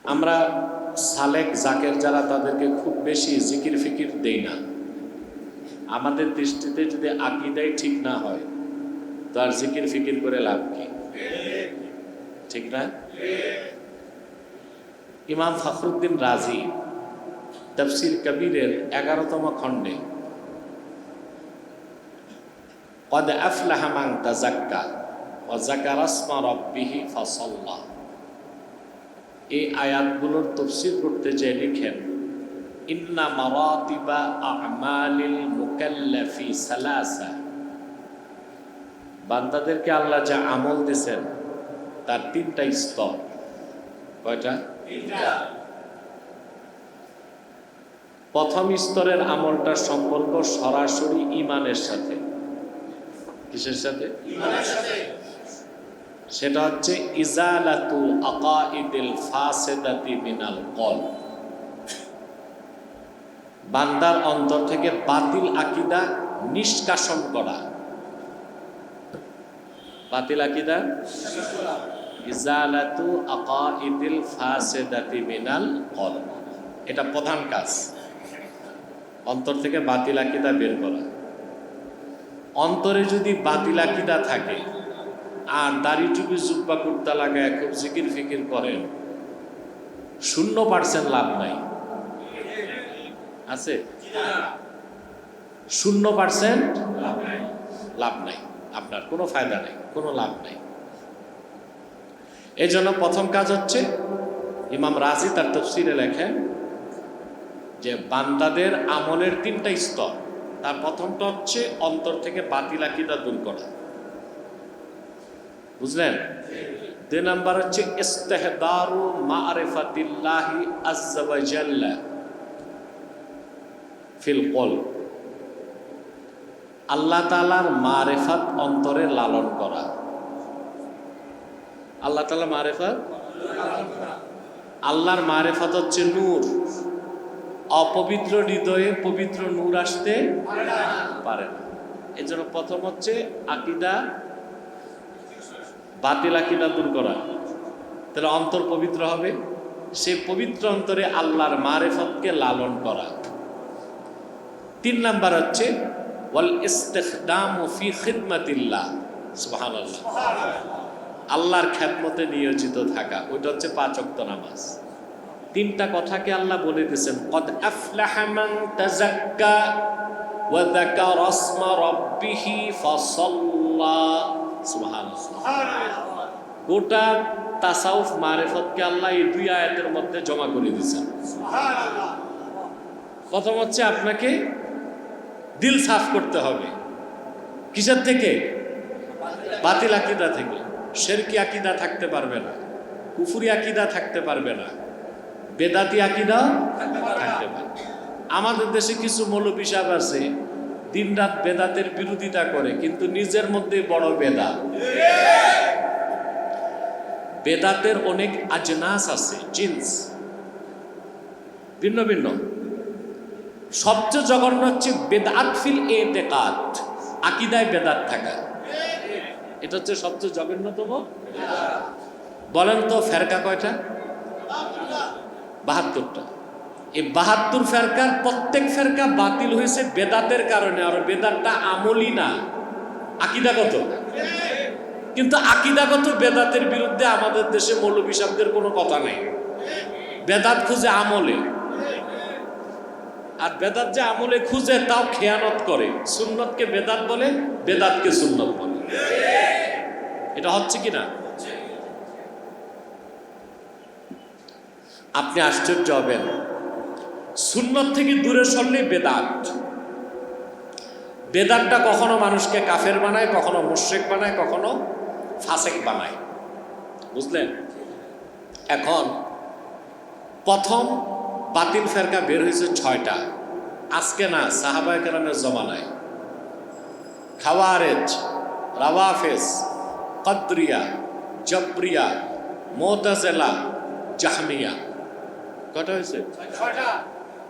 আমরা সালেক জাকের যারা তাদেরকে খুব বেশি জিকির ফিকির দেই না। আমাদের দৃষ্টিতে যদি আকীদাই ঠিক না হয় তো আর জিকির ফিকির করে লাভ কি? ঠিক না? ইমাম ফখরুদ্দিন রাজি তাফসীর কবীরের 11তম খণ্ডে ক্বাদ আফলাহা মান তাযাক্কা ওয়া যাকারা ইসমা রাব্বিহি ফাসাল্লা, এই আয়াতগুলোর তাফসীর করতে যেয়ে লিখেন, ইন্না মারাতিবা আমালিল মুকাল্লাফি সালাসা, বান্দাদেরকে আল্লাহ যা আমল দিয়েছেন তার 3টা স্তর। কয়টা? 3টা। প্রথম স্তরের আমলটার সম্পর্ক সরাসরি ঈমানের সাথে। কিসের সাথে? ঈমানের সাথে। সেটা হচ্ছে ইজালাতু আকাইদিল ফাসিদাতি মিনাল কলব, বান্দার অন্তর থেকে বাতিল আকীদা নিষ্কাশন করা। বাতিল আকীদা ইজালাতু আকাইদিল ফাসিদাতি মিনাল কলব, এটা প্রধান কাজ, অন্তর থেকে বাতিল আকীদা বের করা। অন্তরে যদি বাতিল আকীদা থাকে আর দাড়ি টুপি জুব্বা কুর্তা লাগায় খুব জিকির ফিকির করেন, 0% লাভ নাই। আছে? 0% লাভ নাই, আপনার কোনো ফায়দা নাই, কোনো লাভ নাই। এই জন্য প্রথম কাজ হচ্ছে, ইমাম রাজি তার তাফসীরে লেখেন যে বান্দাদের আমলের 3টা স্তর। তার প্রথমটা হচ্ছে অন্তর থেকে বাতিল আকীদা দূর করা, বুঝলেন? 2 নাম্বার হচ্ছে ইস্তিহদারু মারিফাতিল্লাহি আযজা ওয়া জাল্লা ফিল কলব, আল্লাহ তাআলার মারিফাত অন্তরে লালন করা। আল্লাহ তাআলা মারিফাত, আল্লাহর মারিফাত হচ্ছে নূর। অপবিত্র হৃদয়ে পবিত্র নূর আসতে পারে না। এই জন্য প্রথম হচ্ছে আকীদা, বাতিল আকীদা দূর করা, তাহলে অন্তর পবিত্র হবে। সেই পবিত্র অন্তরে আল্লাহর মারিফতকে লালন করা। 3 নাম্বার হচ্ছে ওয়াল ইস্তিখদামু ফি খিদমাতিল্লাহ, সুবহানাল্লাহ, আল্লাহর খেদমতে নিয়োজিত থাকা। ওইটা হচ্ছে 5 ওয়াক্ত নামাজ। 3টা কথাকে আল্লাহ বলে দিয়েছেন, ক্বাদ আফলাহা মান তাযাক্কা ওয়া যাকারা ইসমা রাব্বিহি ফাসাল্লা, সুবহানাল্লাহ। গোটা তাসাউফ মারিফতকে আল্লাহ এই 2 আয়াতের মধ্যে জমা করে দিয়েছেন। সুবহানাল্লাহ। প্রথম হচ্ছে আপনাকে দিল সাফ করতে হবে। কিসের থেকে? বাতিল আকীদা থেকে। শিরকি আকীদা থাকতে পারবে না, কুফরি আকীদা থাকতে পারবে না, বেদাতি আকীদা থাকতে পারবে। আমাদের দেশে কিছু মৌলবী সাহেব আছে, দিনরাত বেদাতের বিরোধিতা করে, কিন্তু নিজের মধ্যে বড় বেদাত। বেদাতের অনেক আজনাস আছে, জিন্স, ভিন্ন ভিন্ন। সবচেয়ে জঘন্য হচ্ছে বেদাত ফিল ইতিকাদ, আকীদায় বেদাত থাকা। এটা হচ্ছে সবচেয়ে জঘন্যতম। বলেন তো ফেরকা কয়টা? 72টা। এই 72 ফেরকার প্রত্যেক ফেরকা বাতিল হয়েছে বেদাতের কারণে। আর বেদাতটা আমলি না, আকীদাগত। কিন্তু আকীদাগত বেদাতের বিরুদ্ধে আমাদের দেশে মৌলবী সাহেবদের কোনো কথা নেই। বেদাত খুঁজে আমলে, আর বেদাত যে আমলে খুঁজে তাও খেয়ানত করে। সুন্নতকে বেদাত বলে, বেদাতকে সুন্নত বলে। এটা হচ্ছে কি না? আপনি আশ্চর্য হবেন, সুন্নত থেকে দূরে সরলে বেদাত। বেদাতটা কখনো মানুষকে কাফের বানায়, কখনো মুশরিক বানায়, কখনো ফাসেক বানায়, বুঝলেন? এখন প্রথম বাতিল ফেরকা বের হয়েছে 6টা। আজকে না, সাহাবায়ে কেরামের জমানায়। খাওয়ারেজ, রাওয়াফেজ, কদরিয়া, জবরিয়া, মুতাজিলা, জাহমিয়া। কটা হয়েছে? 6টা।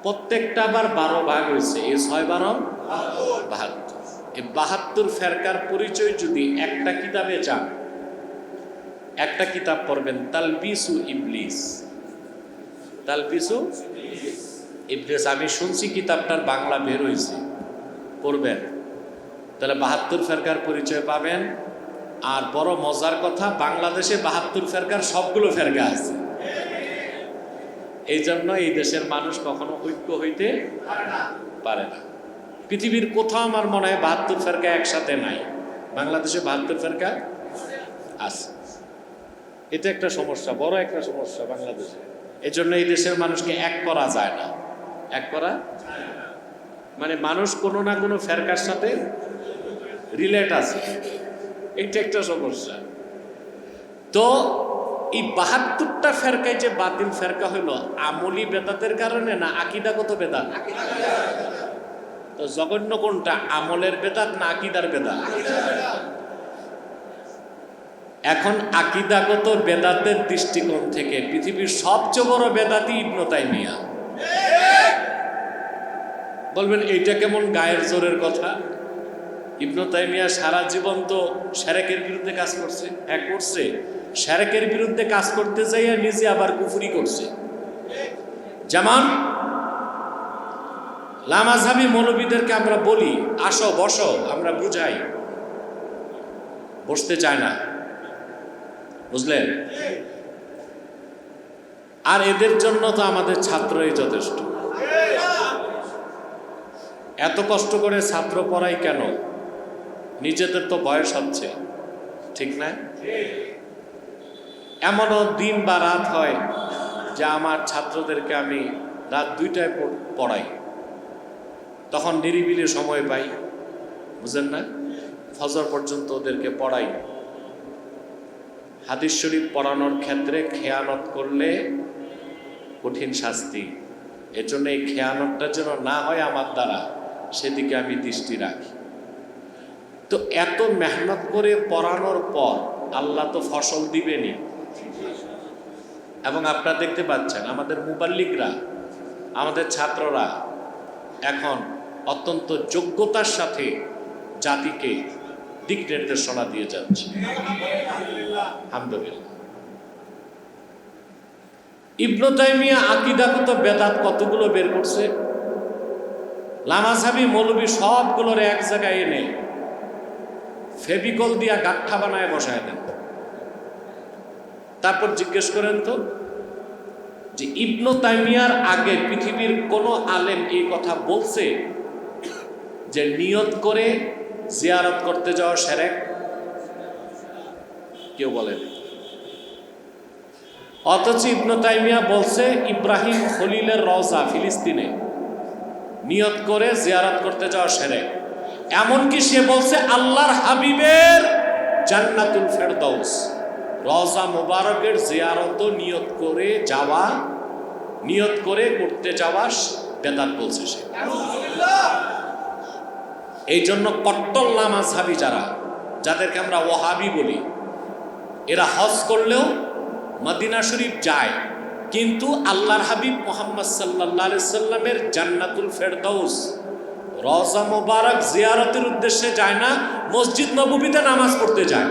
প্রত্যেকটা আবার 12 ভাগ হয়েছে। এই 6 12 72। এই 72 ফেরকার পরিচয় যদি একটা কিতাবে যান, একটা কিতাব পড়বেন, তালবিসু ইবলিস, তালবিসু ইবলিস। আমি শুনছি কিতাবটার বাংলা বের হয়েছে, পড়বেন, তাহলে 72 ফেরকার পরিচয় পাবেন। আর বড় মজার কথা, বাংলাদেশে 72 ফেরকার সবগুলো ফেরকা আছে। এই জন্য এই দেশের মানুষ কখনো ঐক্য হইতে পারে না। পৃথিবীর কোথাও আমার মনে হয় 72 ফেরকা একসাথে নাই, বাংলাদেশে 72 ফেরকা আছে। এটা একটা সমস্যা, বড় একটা সমস্যা বাংলাদেশে। এই জন্য এই দেশের মানুষকে এক করা যায় না, এক করা মানে মানুষ কোনো না কোনো ফেরকার সাথে রিলেট আছে, এটা একটা সমস্যা। তো এই 72টা ফেরকায় যে বাতিল ফেরকা হইলো, আমলি বেদাতের কারণে না আকীদাগত বেদাত? তো জঘন্য কোনটা, আমলের বেদাত না আকীদার বেদাত? এখন আকীদাগত বেদাতের দৃষ্টিকোণ থেকে পৃথিবীর সবচেয়ে বড় বেদাতি ইবনে তাইমিয়া। বলবেন এইটা কেমন গায়ের জোরের কথা? ইবনে তাইমিয়া সারা জীবন তো শিরকের বিরুদ্ধে কাজ করছে, এক করছে, শিরকের বিরুদ্ধে কাজ করতে যাইয়া নিজে আবার কুফরি করছে। যেমন লামাযহাবী মৌলবীদেরকে আমরা বলি আসো বসো, আমরা বুঝাই, বসতে চায় না, বুঝলেন? আর এদের জন্য তো আমাদের ছাত্রই যথেষ্ট। এত কষ্ট করে ছাত্র পড়াই কেন? নিজেদের তো বয়স হচ্ছে, ঠিক না? এমনও দিন বা রাত হয় যে আমার ছাত্রদেরকে আমি রাত 2টায় পড়াই, তখন নিরিবিলি সময় পাই, বুঝেন না? ফজর পর্যন্ত ওদেরকে পড়াই। হাদিস শরীফ পড়ানোর ক্ষেত্রে খেয়ানত করলে কঠিন শাস্তি। এজন্য এই খেয়ানতটা যেন না হয় আমার দ্বারা, সেদিকে আমি দৃষ্টি রাখি। তো এত মেহনত করে পড়ানোর পর আল্লাহ তো ফসল দিবেনই। এবং আপনারা দেখতে পাচ্ছেন আমাদের মুবাল্লিগরা, আমাদের ছাত্ররা এখন অত্যন্ত যোগ্যতার সাথে জাতিকে দিক নির্দেশনা দিয়ে যাচ্ছে, আলহামদুলিল্লাহ। ইবনে তাইমিয়া আকীদাগত বেদাত কতগুলো বের করছে, লামাযহাবী মৌলবী সবগুলোর এক জায়গায় এনে ফেভিকল দিয়া গাঁঠা বানায় বসায় দেন। তারপর জিজ্ঞেস করেন তো যে ইবনে তাইমিয়ার আগে পৃথিবীর কোন আলেম এই কথা বলছে যে নিয়ত করে জিয়ারত করতে যাওয়া শিরক? কেউ বলেন। অথচ ইবনে তাইমিয়া বলছে ইব্রাহিম খলিলের রওজা ফিলিস্তিনে নিয়ত করে জিয়ারত করতে যাওয়া শিরক। এমনকি সে বলছে আল্লাহর হাবিবের জান্নাতুল ফেরদাউস রওজা মুবারকের জিয়ারত নিয়ত করে যাওয়া, নিয়ত করে করতে যাওয়া বেদাত বলছে সে। এই জন্য কট্টর লামাযহাবী যারা, যাদেরকে আমরা ওয়াহাবি বলি, এরা হজ করলেও মদিনা শরীফ যায়, কিন্তু আল্লাহর হাবিব মুহাম্মদ সাল্লাল্লাহু আলাইহি সাল্লামের জান্নাতুল ফেরদাউস রওজা মুবারক জিয়ারতের উদ্দেশ্যে যায় না, মসজিদ নববীতে নামাজ পড়তে যায়।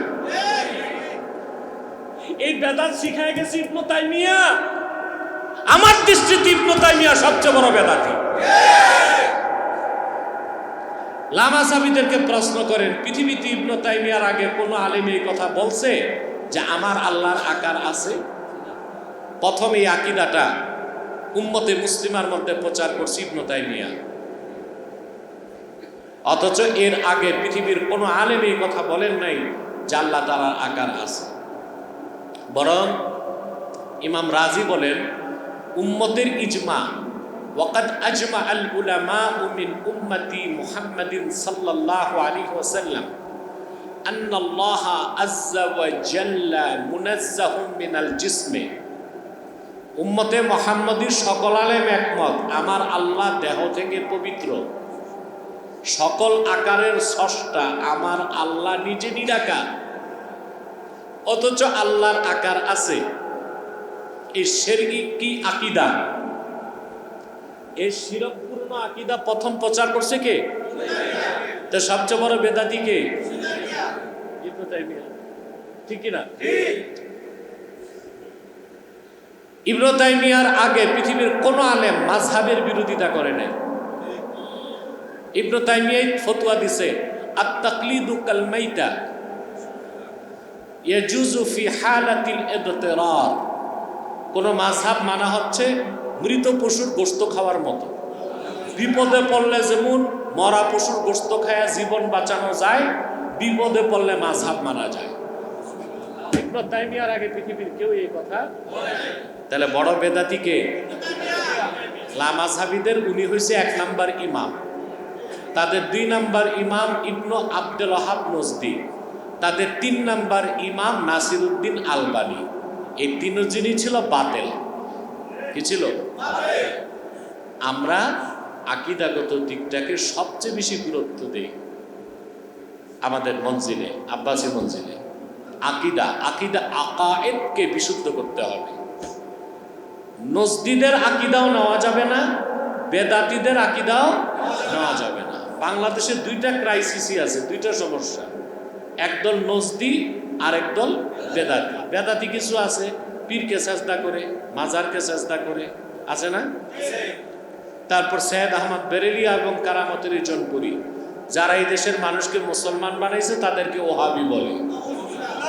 এই বেদাত শিখায় গেছে ইবনে তাইমিয়া। আমার দৃষ্টিতে ইবনে তাইমিয়া সবচেয়ে বড় বেদাতি। লামাযহাবীদেরকে প্রশ্ন করেন, পৃথিবীতে ইবনে তাইমিয়ার আগে কোন আলেম এই কথা বলছে যে আমার আল্লাহর আকার আছে? প্রথম এই আকীদাটা উম্মতে মুসলিমার মধ্যে প্রচার করছে ইবনে তাইমিয়া। অথচ এর আগে পৃথিবীর কোন আলেম এই কথা বলেন নাই যে আল্লাহ তাআলার আকার আছে। বরং ইমাম রাজি বলেন উম্মতের ইজমা, ওয়াকাদ আজমা আল উলামা মিন উম্মতি মুহাম্মাদিন সাল্লাল্লাহু আলাইহি ওয়াসাল্লাম আন্নাল্লাহ আযজা ওয়া জাল্লা মুনাজ্জাহুম মিনাল জিসমি। উম্মতে মুহাম্মাদীর সকল আলেম একমত আমার আল্লাহ দেহ থেকে পবিত্র, সকল আকারের স্রষ্টা আমার আল্লাহ নিজে নিরাকার, অথচ আল্লাহর আকার আছে। এই শিরকি আকীদা, এই শিরকপূর্ণ আকীদা প্রথম প্রচার করছে কে? তো সবচেয়ে বড় বেদাতি কে? ইবনে তাইমিয়া, ঠিক কি না? ইবনে তাইমিয়ার আগে পৃথিবীর কোনো আলেম মাযহাবের বিরোধিতা করে নাই। ইবনে তাইমিয়াই ফতোয়া দিছে আত-তাকলিদু কাল মাইতা ইয়াজুজু ফি হালাতিল ইদতিরার। কোন মাযহাব মানা হচ্ছে মৃত পশুর গোশত খাওয়ার মতো। বিপদে পড়লে যেমন মরা পশুর গোশত খায়া জীবন বাঁচানো যায়, বিপদে পড়লে মাযহাব মানা যায়। ইবনে তাইমিয়ার আগে পৃথিবীর কেউ এই কথা বলে নাই। তাহলে বড় বেদাতি কে? লামাযহাবীদের উনি হইছে 1 নাম্বার ইমাম। তাদের 2 নাম্বার ইমাম ইবনে আব্দুল ওয়াহাব নজদি, তাদের 3 নাম্বার ইমাম নাসিরউদ্দিন আলবানী। এই তিনজনই ছিল বাতিল। কি ছিল? আমরা আকীদাগত দিকটাকে সবচেয়ে বেশি গুরুত্ব দেই আমাদের মঞ্জিলে, আব্বাসী মঞ্জিলে। আকীদা আকায়েদকে বিশুদ্ধ করতে হবে। নজদিদের আকীদাও নেওয়া যাবে না, বেদাতীদের আকীদাও নেওয়া যাবে না। বাংলাদেশে 2টা ক্রাইসিসই আছে, 2টা সমস্যা। একদল নজদি আর একদল বেদাতি। বেদাতি কিছু আছে পীরকে সাজদা করে, মাজারকে সাজদা করে, আছে না? তারপর সৈয়দ আহমদ বেরেলিয়া এবং কারামতের জনপুরি, যারা এই দেশের মানুষকে মুসলমান বানাইছে তাদেরকে ওহাবি বলে।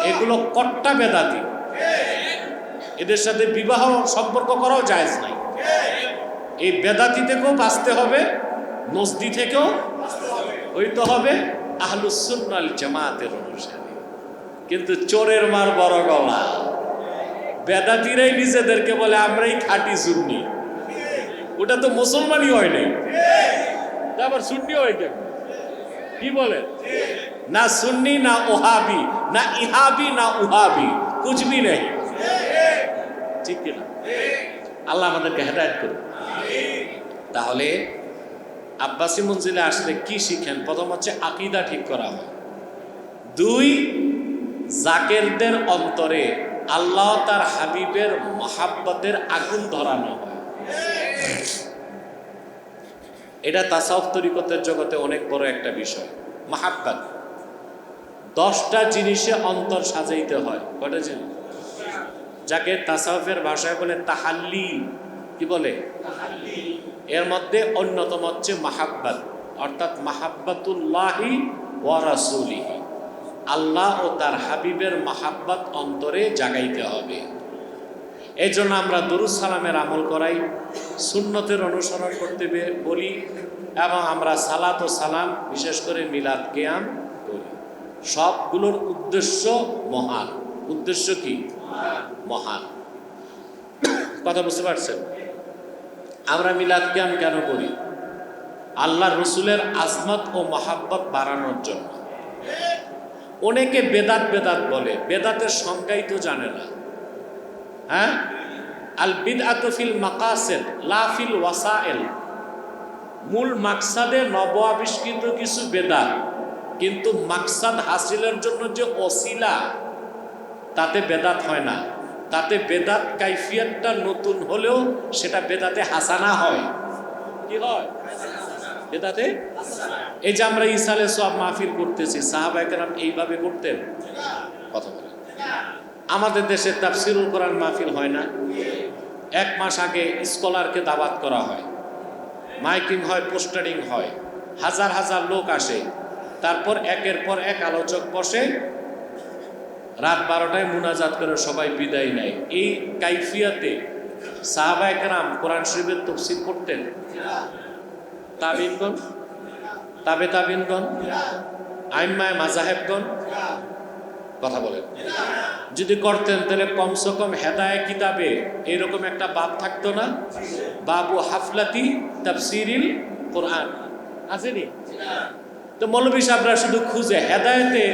এগুলো কট্টা বেদাতি। এদের সাথে বিবাহ সম্পর্ক করাও জায়েজ নাই। এই বেদাতি থেকেও বাঁচতে হবে, নজদি থেকেও হইতে হবে আহলুস সুন্নাহ ওয়াল জামাতের অনুসারী। কিন্তু চোরের মার বড় গলা। বেদাতিরাই নিজেদেরকে বলে আমরাই খাঁটি সুন্নি। ওটা তো মুসলমানই হয় নাই, আবার সুন্নি হয় কেন? কি বলে? না সুন্নি, না ওহাবি, না ইহাবি, না উহাবি, কুছ ভি নেই। ঠিক কিনা? আল্লাহ আমাদেরকে হেদায়েত করুন। তাহলে আব্বাসী মঞ্জিলে আসলে কি শিখেন? প্রথম হচ্ছে আকীদা ঠিক করা হয়। 2, জাকেরদের অন্তরে আল্লাহ তার হাবিবের মহাব্বতের আগুন ধরানো হয়। এটা তাসাউফ তরিকতের জগতে অনেক বড় একটা বিষয়। মহাব্বত 10টা জিনিসে অন্তর সাজাইতে হয়। কয়টা জিনিস? যাকে তাসাউফের ভাষায় বলে তাহাল্লি। কি বলে? এর মধ্যে অন্যতম হচ্ছে মাহাব্বত, অর্থাৎ মাহাব্বতুল্লাহি ওয়া রাসূলিহি। আল্লাহ ও তার হাবিবের মাহাব্বত অন্তরে জাগাইতে হবে। এই জন্য আমরা দরুদ সালামের আমল করাই, সুন্নতের অনুসরণ করতে বলি, এবং আমরা সালাত ও সালাম, বিশেষ করে মিলাদ কিয়াম করি। সবগুলোর উদ্দেশ্য মহান। উদ্দেশ্য কি? মহান। কথা বুঝতে পারছেন? আমরা মিলাদ কিয়াম কেন করি? আল্লাহ রসুলের আজমত ও মহাব্বত বাড়ানোর জন্য। অনেকে বেদাত বেদাত বলে, বেদাতের সংজ্ঞাই তো জানে না। হ্যাঁ, আল বিদআতু ফিল মাকাসিদ লা ফিল ওয়াসাইল। মূল মাকসাদে নব আবিষ্কৃত কিছু বেদাত, কিন্তু মাকসাদ হাসিলের জন্য যে ওসিলা, তাতে বেদাত হয় না। তাতে বেদাত কাইফিয়তটা নতুন হলেও সেটা বেদাতে হাসানা হয়। কি হয়? বেদাতে। এই যে আমরা ইসালে সওয়াব মাহফিল করতেছি, সাহাবায়ে কেরাম এইভাবে করতেন? কথা বলেন। আমাদের দেশে তাফসিরুল কোরআন মাহফিল হয় না? 1 মাস আগে স্কলারকে দাওয়াত করা হয়, মাইকিং হয়, পোস্টারিং হয়, হাজার হাজার লোক আসে। তারপর একের পর এক আলোচক বসে, রাত 12টায় মুনাজাত করে সবাই বিদায় নেয়। এই কাইফিয়াতে সাহাবায়ে কেরাম কোরআন শরীফের তাফসীর করতেন? তাবিনগণ, তাবিনগণ, আইম্মায়ে মাযাহিবগণ, কথা বলেন। যদি করতেন তাহলে কমসে কম হেদায়েত কিতাবে এরকম একটা বাব থাকতো না? বাবু হাফলাতি তাফসিরিল কোরআন আসেনি? তো মৌলভী সাহেবরা শুধু খুঁজে হেদায়েতে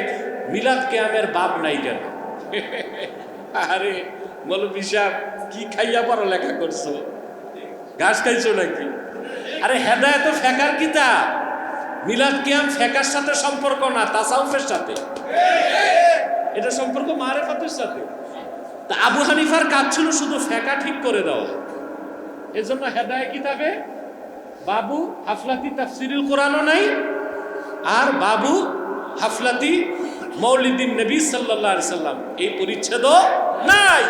মিলাদ কিয়ামের বাব নাই কেন? আরে মৌলভী সাহেব কি খাইয়া পড়ালেখা করছো? ঘাস খাইছো নাকি? আরে হেদায়েত তো ফেকার কিতাব। মিলাদ কিয়াম ফেকার সাথে সম্পর্ক না, তাসাউফের সাথে। এটা সম্পর্ক মারেফাতের সাথে। তা আবু হানিফার কাজ ছিল শুধু ফেকা ঠিক করে দেওয়া। এজন্য হেদায়েত কিতাবে বাবু হাফলাতি তাফসিরুল কোরআনও নাই, আর বাবু হাফলাতি মৌলিদিন নবী সাল্লাল্লাহু আলাইহি সাল্লাম এই পরিচ্ছেদও নাই।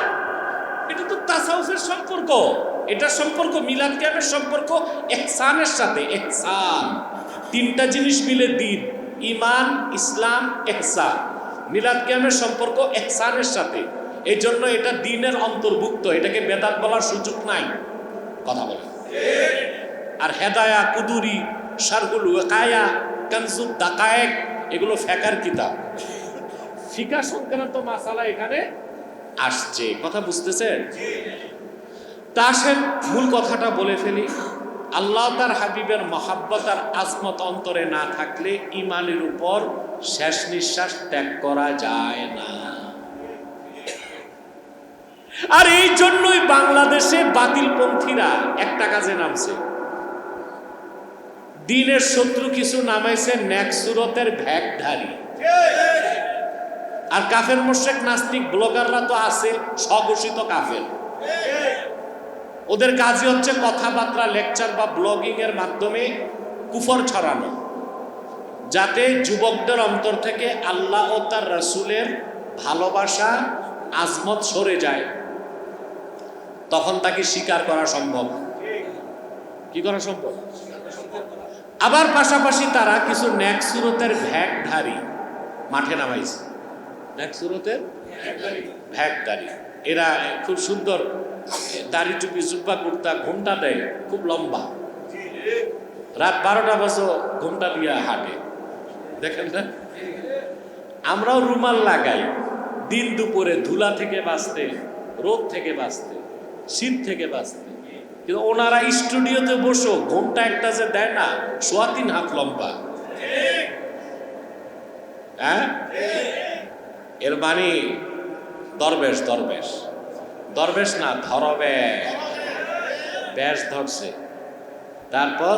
এটা তো তাসাউফের সম্পর্ক, এটা সম্পর্ক মিলাদ কিয়ামের সম্পর্ক ইহসানের সাথে। ইহসান, তিনটা জিনিস মিলে দিন, ঈমান, ইসলাম, ইহসান। মিলাদ কিয়ামের সম্পর্ক ইহসানের সাথে, এই জন্য এটা দ্বীনের অন্তর্ভুক্ত, এটাকে বেদাত বলার সুযোগ নাই। কথা বলে। আর হেদায়া, কুদুরি, শারহুল ওয়াকায়া, কানজুদ দাকায়েক, এগুলো ফিকার কিতাব, ফিকাহ সংক্রান্ত মাসালা এখানে আসছে। কথা বুঝতেছেন? তা আসেন মূল কথাটা বলে ফেলি। আল্লাহ তার হাবিবের মহাব্বত আর আজমত অন্তরে না থাকলে ইমানের উপর শেষ নিঃশ্বাস ত্যাগ করা যায় না। আর এই জন্যই বাংলাদেশে বাতিলপন্থীরা একটা কাজে নামছে। দ্বীনের শত্রু কিছু নামাইছে নেক সুরতের ভ্যাগধারী। আর কাফের মুশরিক নাস্তিক ব্লগাররা তো আছে স্বঘোষিত কাফের। ওদের কাজই হচ্ছে কথাবার্তা, লেকচার বা ব্লগিং এর মাধ্যমে কুফর ছড়ানো, যাতে যুবকদের অন্তর থেকে আল্লাহ ও তার রাসূলের ভালোবাসা, আজমত সরে যায়। তখন তাকে স্বীকার করা সম্ভব। কি করা সম্ভব? আবার পাশাপাশি তারা কিছু নেক সুরতের ভ্যাগধারী মাঠে নামাইছে। নেক সুরতের ভ্যাগধারী, এরা খুব সুন্দর দাড়ি টুপি, জুব্বা কুর্তা, ঘোমটা দেয় খুব লম্বা, রাত 12টা বছর ঘোমটা দিয়ে হাঁটে, দেখেন না? আমরাও রুমাল লাগাই দিন দুপুরে ধুলা থেকে বাঁচতে, রোদ থেকে বাঁচতে, শীত থেকে বাঁচতে, কিন্তু ওনারা স্টুডিওতে বসো ঘোমটা একটা যে দেয় না, 3.25 হাত লম্বা। হ্যাঁ, এর মানে দরবেশ, দরবেশ, দরবেশ না, ধরবেশ, বেশ ধরছে। তারপর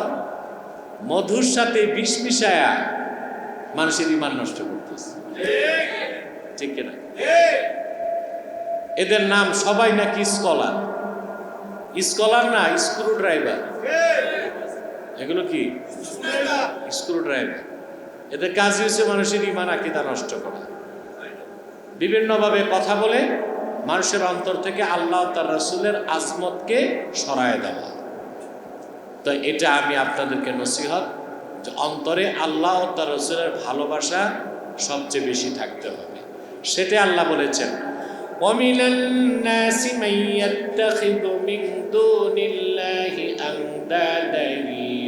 মধুর সাথে বিষ মিশায়া মানুষের ঈমান নষ্ট করতেছে, ঠিক কিনা? এদের নাম সবাই নাকি স্কলার। স্কলার না, স্ক্রু ড্রাইভার। এগুলো কি? Screw driver. এদের কাজ হচ্ছে মানুষের ঈমান আকীদা নষ্ট করা। বিভিন্নভাবে কথা বলে মানুষের অন্তর থেকে আল্লাহ তার রাসূলের আজমতকে সরায় দেওয়া। তো এটা আমি আপনাদেরকে নসিহত, যে অন্তরে আল্লাহ ও তার রাসূলের ভালোবাসা সবচেয়ে বেশি থাকতে হবে। সেটা আল্লাহ বলেছেন, وَمِنَ النَّاسِ مَن يَتَّخِذُ مِن دُونِ اللَّهِ أَندَادًا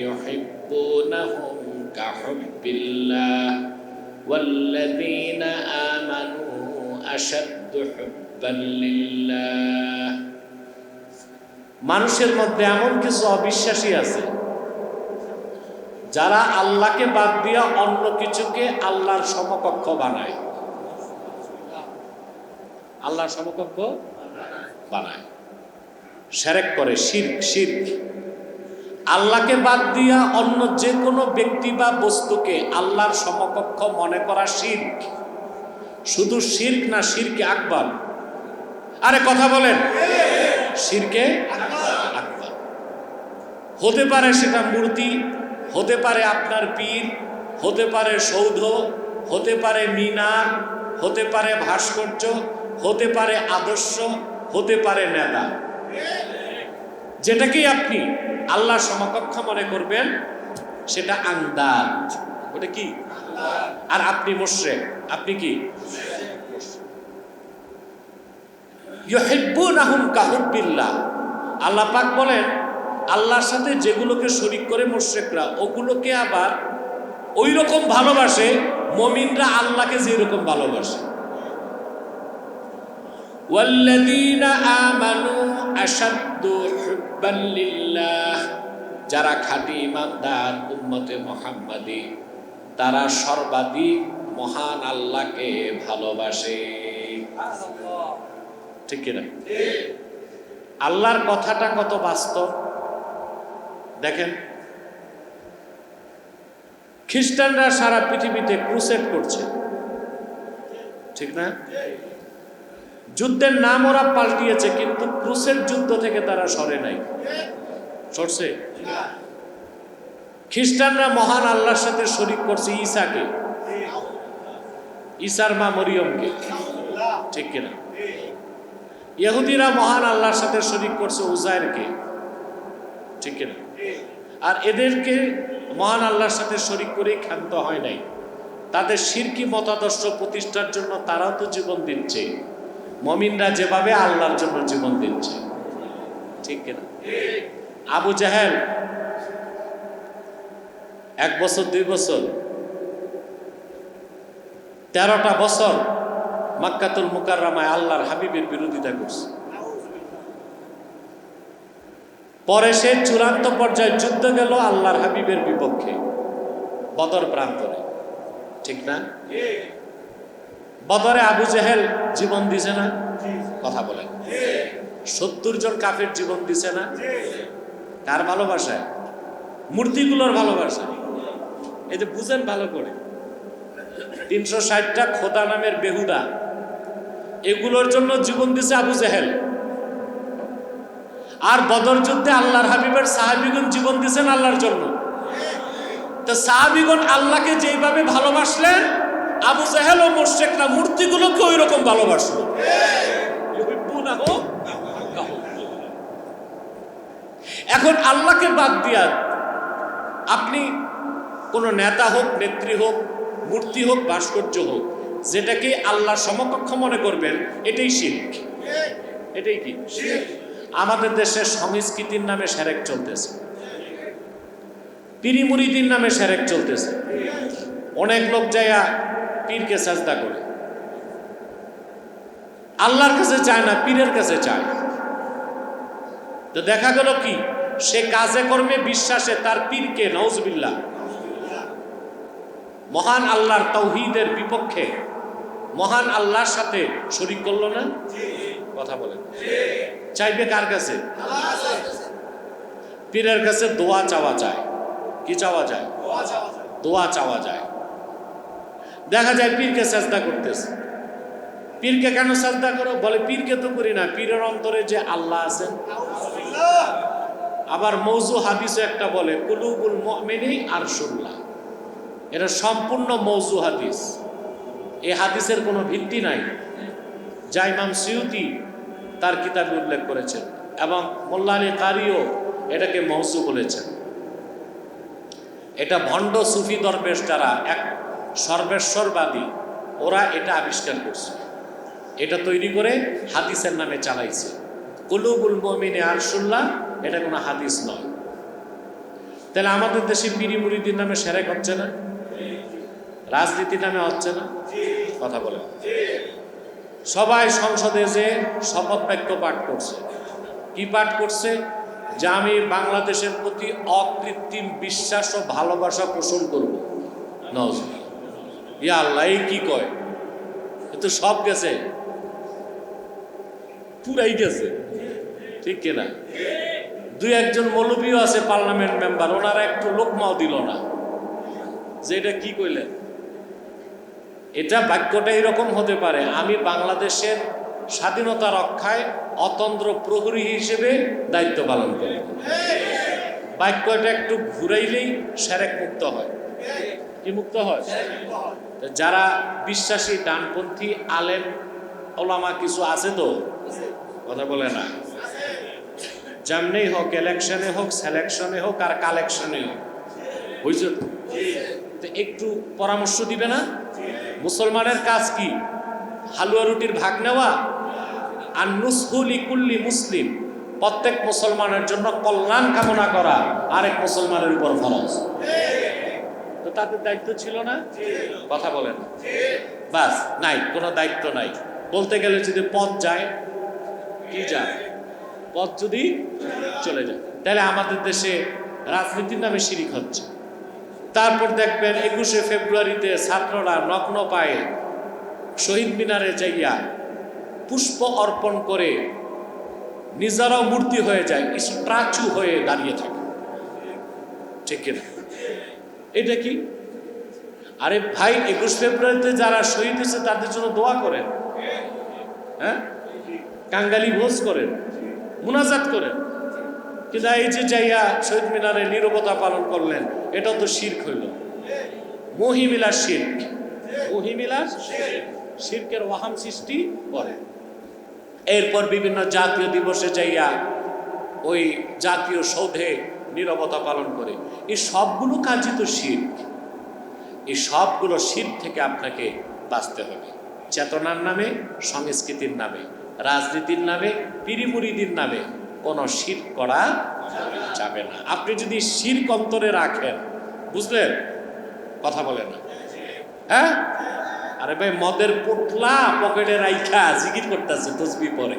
يُحِبُّونَهُمْ كَحُبِّ اللَّهِ وَالَّذِينَ آمَنُوا أَشَدُّ حُبًّا لِلَّهِ। মানুষের মধ্যে এমন কিছু অবিশ্বাসী আছে যারা আল্লাহকে বাদ দিয়া অন্য কিছুকে আল্লাহর সমকক্ষ বানায়। আল্লাহর সমকক্ষ বানায়, শিরক করে, শিরক, শিরক। আল্লাহকে বাদ দিয়া অন্য যে কোনো ব্যক্তি বা বস্তুকে আল্লাহর সমকক্ষ মনে করা শিরক। শুধু শিরক না, শিরকে আকবার। আরে কথা বলেন, শিরকে আকবার। হতে পারে সেটা মূর্তি, হতে পারে আপনার পীর, হতে পারে সৌধ, হতে পারে মিনার, হতে পারে ভাস্কর্য, হতে পারে আদর্শ, হতে পারে নেতা। যেটাকেই আপনি আল্লাহর সমকক্ষ মনে করবেন সেটা আন্দাজ, ওটা কি? আর আপনি মুশরিক। আপনি কি? ইউহিব্বুনাহুম কাহুব্বিল্লাহ। আল্লাহ পাক বলেন, আল্লাহর সাথে যেগুলোকে শরীক করে মুশরিকরা, ওগুলোকে আবার ওই রকম ভালোবাসে মুমিনরা আল্লাহকে যেরকম ভালোবাসে। ওয়াল্লাযীনা আমানু আশাদ্দু হুব্বান লিল্লাহ। যারা খাঁটি ঈমানদার উম্মতে মুহাম্মাদী, তারা সর্বাধিক মহান আল্লাহকে ভালোবাসে। ঠিক কিনা? আল্লাহর কথাটা কত বাস্তব দেখেন। খ্রিস্টানরা সারা পৃথিবীতে ক্রুসেড করছে, ঠিক না? যুদ্ধের নাম ওরা পাল্টিয়েছে, কিন্তু ক্রুসেড যুদ্ধ থেকে তারা সরে নাই। সরছে? খ্রিস্টানরা মহান আল্লাহর সাথে শরীক করছে ঈসাকে, ঈসার মা মরিয়মকে, ঠিক কিনা? ইহুদিরা মহান আল্লাহর সাথে শরীক করছে উজায়েরকে, ঠিক না? আর এদেরকে মহান আল্লাহর সাথে শরীক করেই ক্ষান্ত হয় নাই। তাদের শিরকি মতাদর্শ প্রতিষ্ঠার জন্য তারাও তো জীবন দিচ্ছে, মুমিনরা যেভাবে আল্লাহর জন্য জীবন দিচ্ছে, ঠিক না? আবু জাহেল 1 বছর 2 বছর 13টা বছর মক্কাতুল মুকাররমায় আল্লাহর হাবিবের বিরোধিতা করছে। পরে সে চূড়ান্ত পর্যায়ে যুদ্ধ গেল আল্লাহর হাবিবের বিপক্ষে বদর প্রান্তরে, ঠিক না? বদরে আবু জাহেল জীবন দিছে না? কথা বলেন। 70 জন কাফের জীবন দিছে না? কার ভালোবাসায়? মূর্তিগুলোর ভালোবাসা। এই যে বুঝেন ভালো করে, 360টা খোদা নামের বেহুদা, এগুলোর জন্য জীবন দিছে আবু জাহেল। আর বদর যুদ্ধে আল্লাহর হাবিবের সাহাবীগণ জীবন দিয়েছেন আল্লাহর জন্য। তো সাহাবীগণ আল্লাহকে যেভাবে ভালোবাসলেন, আবু জাহেল ও মুশরিকরা মূর্তিগুলোকে ওই রকম ভালোবাসলো। এখন আল্লাহকে বাদ দিয়া আপনি কোন নেতা হোক, নেত্রী হোক, মূর্তি হোক, ভাস্কর্য হোক, যেটাকে আল্লাহর সমকক্ষ মনে করবেন, এটাই শিরক। এটাই কি? আমাদের দেশে সংস্কৃতির নামে সেরেক চলতেছে, পীরি মুরিদির নামে সেরেক চলতেছে। অনেক লোক যাইয়া পীরকে সাজদা করে, আল্লাহর কাছে চায় না, পীরের কাছে চায়। তো দেখা গেল কি, সে কাজে কর্মে বিশ্বাসে তার পীরকে, নাউজুবিল্লাহ, মহান আল্লাহর তাওহীদের বিপক্ষে মহান আল্লাহর সাথে শরীক করলো না? কথা বলেন। চাইবে কার কাছে? পীরের কাছে দোয়া চাওয়া যায়। কি চাওয়া যায়? দোয়া চাওয়া যায়। দেখা যায় পীরকে সাজদা করতেছে। পীরকে কেন সাজদা করো? বলে পীরকে তো করি না, পীরের অন্তরে যে আল্লাহ আছেন। আবার মৌজু হাদিসে একটা বলে কুলুবুল মুমিনি আরশুল্লাহ, এটা সম্পূর্ণ মৌজু হাদিস। এই হাদিসের কোনো ভিত্তি নাই, যা ইমাম সিউতি তার কিতাবে উল্লেখ করেছেন, এবং মোল্লা আলী কারিও এটাকে মৌজু বলেছেন। এটা ভণ্ড সুফি দরবেশ যারা এক সর্বেশ্বরবাদী, ওরা এটা আবিষ্কার করছে, এটা তৈরি করে হাদিসের নামে চালাইছে। কুলুবুল মুমিনি আরশুল্লাহ, এটা কোনো হাদিস নয়। তাহলে আমাদের দেশে পীরি মুরিদির নামে সেরেক হচ্ছে না? রাজনীতির নামে হচ্ছে না? কথা বলে। সবাই সংসদে যে শপথ বাক্য পাঠ করছে। কি পাঠ করছে? যে আমি বাংলাদেশের প্রতি অকৃত্রিম বিশ্বাস ও ভালোবাসা পোষণ করব। নাউজুবিল্লাহ। ইয়া আল্লাহ, এই কি কয়? তো সব গেছে, পুরাই গেছে, ঠিক কিনা? 2-1 মৌলবীও আছে পার্লামেন্ট মেম্বার, ওনারা একটু লোকমাও দিল না যে এটা কি কইলেন। এটা বাক্যটা এরকম হতে পারে, আমি বাংলাদেশের স্বাধীনতা রক্ষায় অতন্ত্র প্রহরী হিসেবে দায়িত্ব পালন করি। বাক্যটা একটু ঘুরাইলেই সেরেক মুক্ত হয়। কি মুক্ত হয়? যারা বিশ্বাসী ডানপন্থী আলেম ওলামা কিছু আছে তো, কথা বলে না, যেমনি হোক, ইলেকশনে হোক, সিলেকশনে হোক, আর কালেকশনে হোক, বুঝছো তো, একটু পরামর্শ দিবে না? মুসলমানের কাজ কি? হালুয়া রুটির ভাগ নেওয়া? আর নুসহুলি কুল্লি মুসলিম, প্রত্যেক মুসলমানের জন্য কল্যাণ কামনা করা আরেক মুসলমানের উপর ফরজ। তো তাদের দায়িত্ব ছিল না? কথা বলেন। বাস, নাই, কোনো দায়িত্ব নাই। বলতে গেলে যদি পথ যায়, কি যায়? পথ যদি চলে যায়, তাহলে আমাদের দেশে রাজনীতির নামে শিরিক হচ্ছে। তারপর দেখবেন 21শে ফেব্রুয়ারিতে ছাত্ররা নগ্ন পায়ে শহীদ মিনারে যাইয়া পুষ্প অর্পণ করে নিজেরাও মূর্তি হয়ে যায়, স্ট্যাচু হয়ে দাঁড়িয়ে থাকে, ঠিক কিনা? এটা কি? আরে ভাই, 21 ফেব্রুয়ারিতে যারা শহীদ হয়েছে তাদের জন্য দোয়া করেন, হ্যাঁ, কাঙ্গালি ভোজ করেন, মুনাজাত করেন। কিন্তু এই যে যাইয়া শহীদ মিনারে নীরবতা পালন করলেন, এটা তো শিরক হইল। মহিমিলা শিরক, মহিমিলা শিরকের ওয়াহাম সৃষ্টি করে। এরপর বিভিন্ন জাতীয় দিবসে যাইয়া ওই জাতীয় সৌধে নীরবতা পালন করে। এই সবগুলো কাজই তো শিরক। এই সবগুলো শিরক থেকে আপনাকে বাঁচতে হবে। চেতনার নামে, সংস্কৃতির নামে, রাজনীতির নামে, পিরিমুরিদির নামে কোনো শিরক করা যাবে না। আপনি যদি শিরক অন্তরে রাখেন, বুঝলেন? কথা বলে না, হ্যাঁ? আরে ভাই, মদের পোটলা পকেটে রাইখা জিকির করতেছে, তসবি পরে,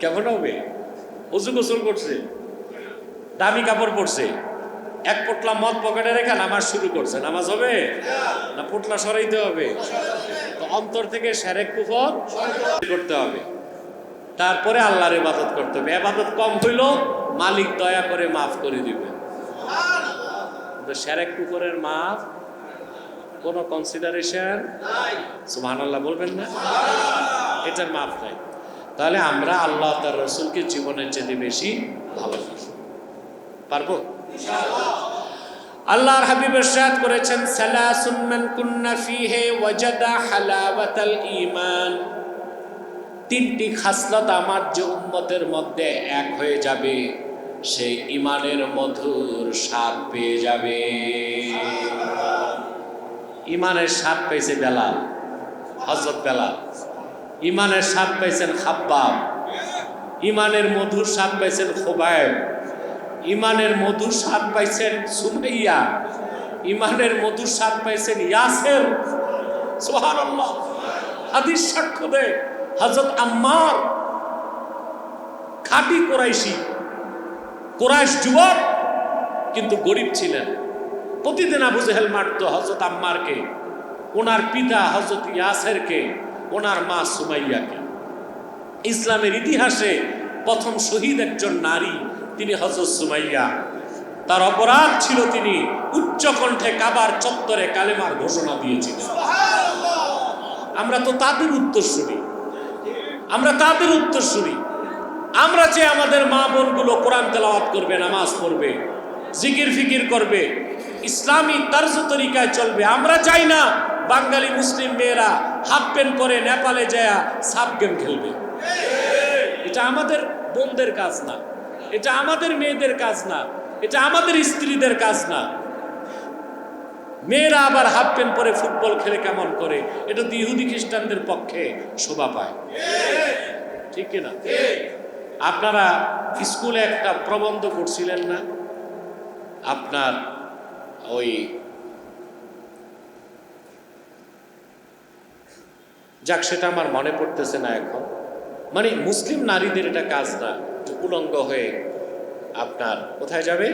কেমন হবে? উজু গোসল করছে, দামি কাপড় পরছে, এক পোটলা মদ পকেটে রেখে নামাজ শুরু করছে, নামাজ হবে না? পোটলা সরাইতে হবে। তো অন্তর থেকে শিরক কুফর করতে হবে, তারপরে আল্লাহর ইবাদত করতে হবে। ইবাদত কম হইল, মালিক দয়া করে মাফ করে দিবে। শিরক কুফরের মাফ কোনো কনসিডারেশন সুবহানাল্লাহ বলবেন না, এটার মাফ নাই। তাহলে আমরা আল্লাহ তার রসুলকে জীবনের চেয়ে বেশি ভালোবাসি, পারবো? আল্লাহর হাবিব ইরশাদ করেছেন, সালাসুন মান কুন্না ফীহি ওয়াজাদা হালাওয়াতাল ঈমান। তিনটি খাসলত আমার যে উম্মতের মধ্যে এক হয়ে যাবে, সেই ঈমানের মধুর স্বাদ পেয়ে যাবে। ঈমানের স্বাদ পেয়েছে বেলাল, হযরত বেলাল। ঈমানের স্বাদ পাইছেন খাব্বাব। ঈমানের মধুর স্বাদ পাইছেন খুবাইব। ঈমানের মধুর স্বাদ পাইছেন সুমাইয়া। ঈমানের মধুর স্বাদ পাইছেন ইয়াসের। সুবহানাল্লাহ। হাদিস সাক্ষ্য দেয়, হযরত আম্মার খাঁটি কুরাইশি, কুরাইশ যুবক, কিন্তু গরিব ছিলেন। প্রতিদিন আবু জেহেল মারত হযরত আম্মারকে, ওনার পিতা হযরত ইয়াসেরকে, ওনার মা সুমাইয়াকে। ইসলামের ইতিহাসে প্রথম শহীদ একজন নারী, তিনি হযরত সুমাইয়া। তার অপরাধ ছিল তিনি উচ্চ কণ্ঠে কাবার চত্বরে কালেমার ঘোষণা দিয়েছিলেন। আমরা তো তাদের উত্তরসূরি, আমরা তাদের উত্তরসূরি। আমরা যে আমাদের মা বোনগুলো কোরআন তেলাওয়াত করবে, নামাজ পড়বে, জিকির ফিকির করবে, ইসলামী তর্জ তরিকায় চলবে। আমরা চাই না বাঙালি মুসলিম মেয়েরা হাফ প্যান্ট পরে নেপালে যায় সাপ গেম খেলবে। এটা আমাদের বোনদের কাজ না, এটা আমাদের মেয়েদের কাজ না, এটা আমাদের স্ত্রীদের কাজ না। মেয়েরা আবার হাফ প্যান্ট পরে ফুটবল খেলে কেমন করে? এটা তো ইহুদি খ্রিস্টানদের পক্ষে শোভা পায়, ঠিক কিনা? আপনারা স্কুলে একটা প্রবন্ধ করছিলেন না? আপনার ওই যাক, সেটা আমার মনে পড়তেছে না এখন। মানে মুসলিম নারীদের এটা কাজ না যে উলঙ্গ হয়ে আপনার কোথায় যাবে?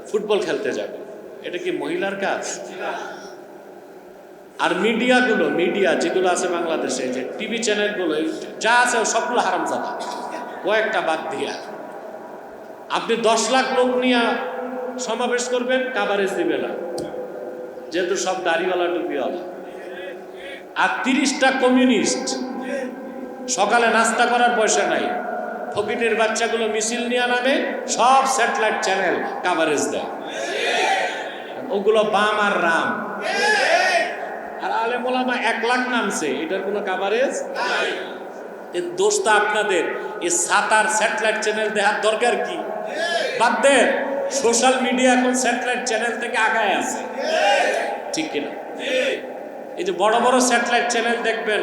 ফুটবল খেলতে যাবে। এটা কি মহিলার কাজ? আর মিডিয়াগুলো, মিডিয়া যেগুলো আছে বাংলাদেশে, যে টিভি চ্যানেলগুলো যা আছে সবগুলো হারামজাদা, কয়েকটা বাদ দিয়া। আপনি 10 লাখ লোক নিয়ে সমাবেশ করবেন, কাভারেজ দিবে না, যেহেতু সব দাড়িওয়ালা টুপিওয়ালা। আর 30টা কমিউনিস্ট, সকালে নাস্তা করার পয়সা নাই, ফকিরের বাচ্চাগুলো মিছিল নিয়ে নামে, সব স্যাটেলাইট চ্যানেল কাভারেজ দেয়। ওগুলো বাম আর রাম। আর আলেম ওলামা 1 লাখ নামছে, এটার কোনো কাভারেজ নাই। এর দোষটা আপনাদের। এই সাতার স্যাটেলাইট চ্যানেল দেখার দরকার কি? বাদ দেন, সোশ্যাল মিডিয়া এখন স্যাটেলাইট চ্যানেল থেকে আগায় আছে, ঠিক কিনা? এই যে বড় বড় স্যাটেলাইট চ্যানেল দেখবেন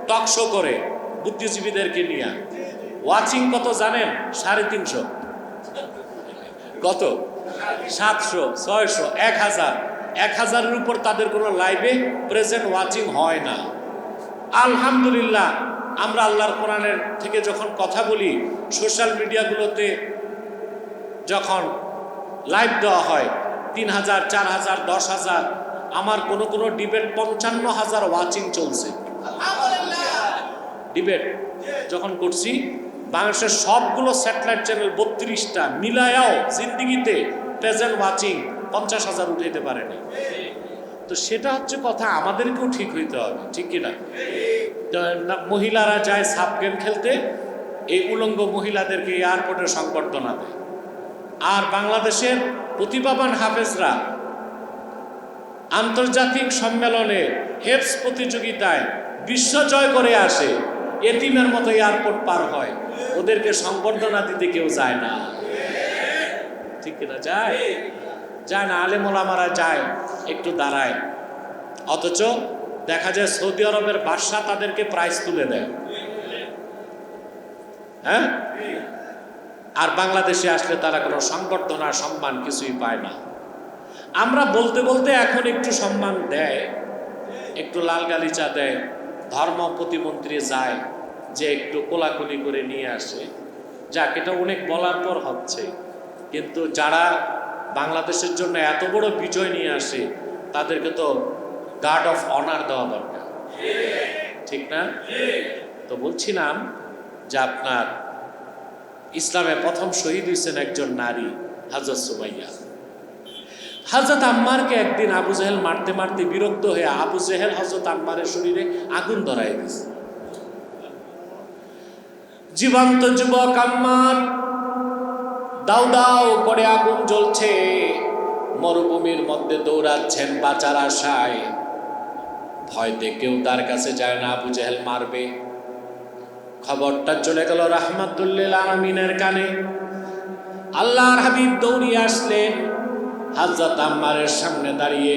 টক শো করে বুদ্ধিজীবীদেরকে নিয়ে, ওয়াচিং কত জানেন? 350। কত? 700, 600, 1000। 1000-এর উপর তাদের কোনো লাইভে প্রেজেন্ট ওয়াচিং হয় না। আলহামদুলিল্লাহ, আমরা আল্লাহর কোরআনের থেকে যখন কথা বলি, সোশ্যাল মিডিয়াগুলোতে যখন লাইভ দেওয়া হয় 3000, 4000, 10,000, আমার কোনো ডিবেট 55,000 ওয়াচিং চলছে। ডিবেট যখন করছি, বাংলাদেশের সবগুলো স্যাটেলাইট চ্যানেল 32টা মিলায়াও জিন্দিগিতে প্রেজেন্ট ওয়াচিং 50,000 উঠাইতে পারেনি। তো সেটা হচ্ছে কথা, আমাদেরকেও ঠিক হইতে হবে, ঠিক কিনা? মহিলারা যায় সাপ গেম খেলতে, এই উলঙ্গ মহিলাদেরকে এয়ারপোর্টে সংবর্ধনা দেয়। আর বাংলাদেশের প্রতিভাবান হাফেজরা আন্তর্জাতিক সম্মেলনে হেফজ প্রতিযোগিতায় বিশ্ব জয় করে আসে। এতিমের মতো এয়ারপোর্ট পার হয়, ওদেরকে সংবর্ধনা দিতে কেউ যায় না, ঠিক কিনা? যায় না, আলেম ওলামারা যায়, একটু দাঁড়ায়, অথচ দেখা যায় সৌদি আরবের বাদশা তাদেরকে প্রাইজ তুলে দেয়, হ্যাঁ? আর বাংলাদেশে আসলে তারা কোনো সংবর্ধনা সম্মান কিছুই পায় না। আমরা বলতে বলতে এখন একটু সম্মান দেয়, একটু লাল গালিচা দেয়, ধর্ম প্রতিমন্ত্রী যায় যে একটু কোলাকুলি করে নিয়ে আসে, যাক এটা অনেক বলার পর হচ্ছে। কিন্তু যারা বাংলাদেশের জন্য এত বড় বিজয় নিয়ে আসে তাদেরকে তো গার্ড অফ অনার দেওয়া দরকার, ঠিক না? তো বলছিলাম যে আপনার ইসলামে প্রথম শহীদ হয়েছেন একজন নারী, হযরত সুমাইয়া। হযরত আম্মারকে একদিন আবু জেহেল মারতে মারতে বিরক্ত হয়ে আবু জেহেল হযরত আম্মারের শরীরে আগুন ধরায় দিয়েছে। জীবন্ত যুবক আম্মার, দাউ দাউ করে আগুন জ্বলছে, মরুভূমির মধ্যে দৌড়াচ্ছেন বাঁচার আশায়, ভয়তে কেউ তার কাছে যায় না, আবু জেহেল মারবে। খবরটা চলে গেল রাহমাতুল লিল আলামিনের কানে। আল্লাহর হাবিব দৌড়িয়ে আসলেন, হযরত আম্মারের সামনে দাঁড়িয়ে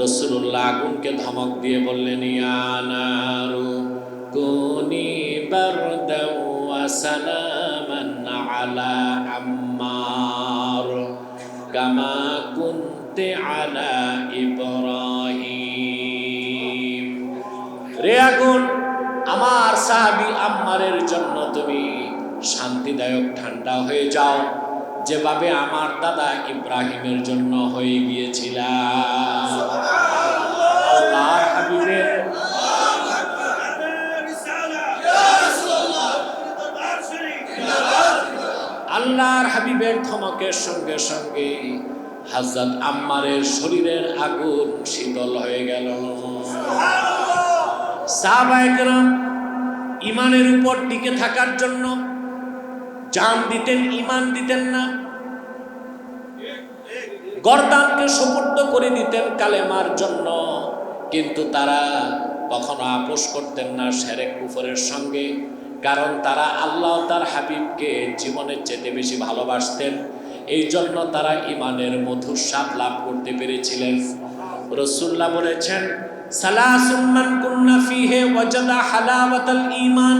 রাসূলুল্লাহ আগুনকে ধমক দিয়ে বললেন, ইয়া নারু কুনি বারদাও ওয়া সালামান আলা আম্মার কামা কুনতি আলা ইব্রাহিম। রে আগুন, আমার সাহাবী আম্মারের জন্য তুমি শান্তিদায়ক ঠান্ডা হয়ে যাও, যেভাবে আমার দাদা ইব্রাহিমের জন্য হয়ে গিয়েছিল। আল্লাহর হাবিবের আল্লাহর হাবিবের ধমকের সঙ্গে সঙ্গে হযরত আম্মারের শরীরের আগুন শীতল হয়ে গেল। সাহাবায়ে কেরাম ইমানের উপর টিকে থাকার জন্য জান দিতেন, ইমান দিতেন না, গর্দানকে সুপুর্দ করে দিতেন কালেমার জন্য, কিন্তু তারা কখনো আপোষ করতেন না শিরক কুফরের সঙ্গে, কারণ তারা আল্লাহ তার হাবিবকে জীবনের চেয়ে বেশি ভালোবাসতেন। এই জন্য তারা ইমানের মধুর স্বাদ লাভ করতে পেরেছিলেন। রাসূলুল্লাহ বলেছেন, সালাসুন মান কুন্না ফীহি ওয়াজাদা হালাওয়াতাল ঈমান।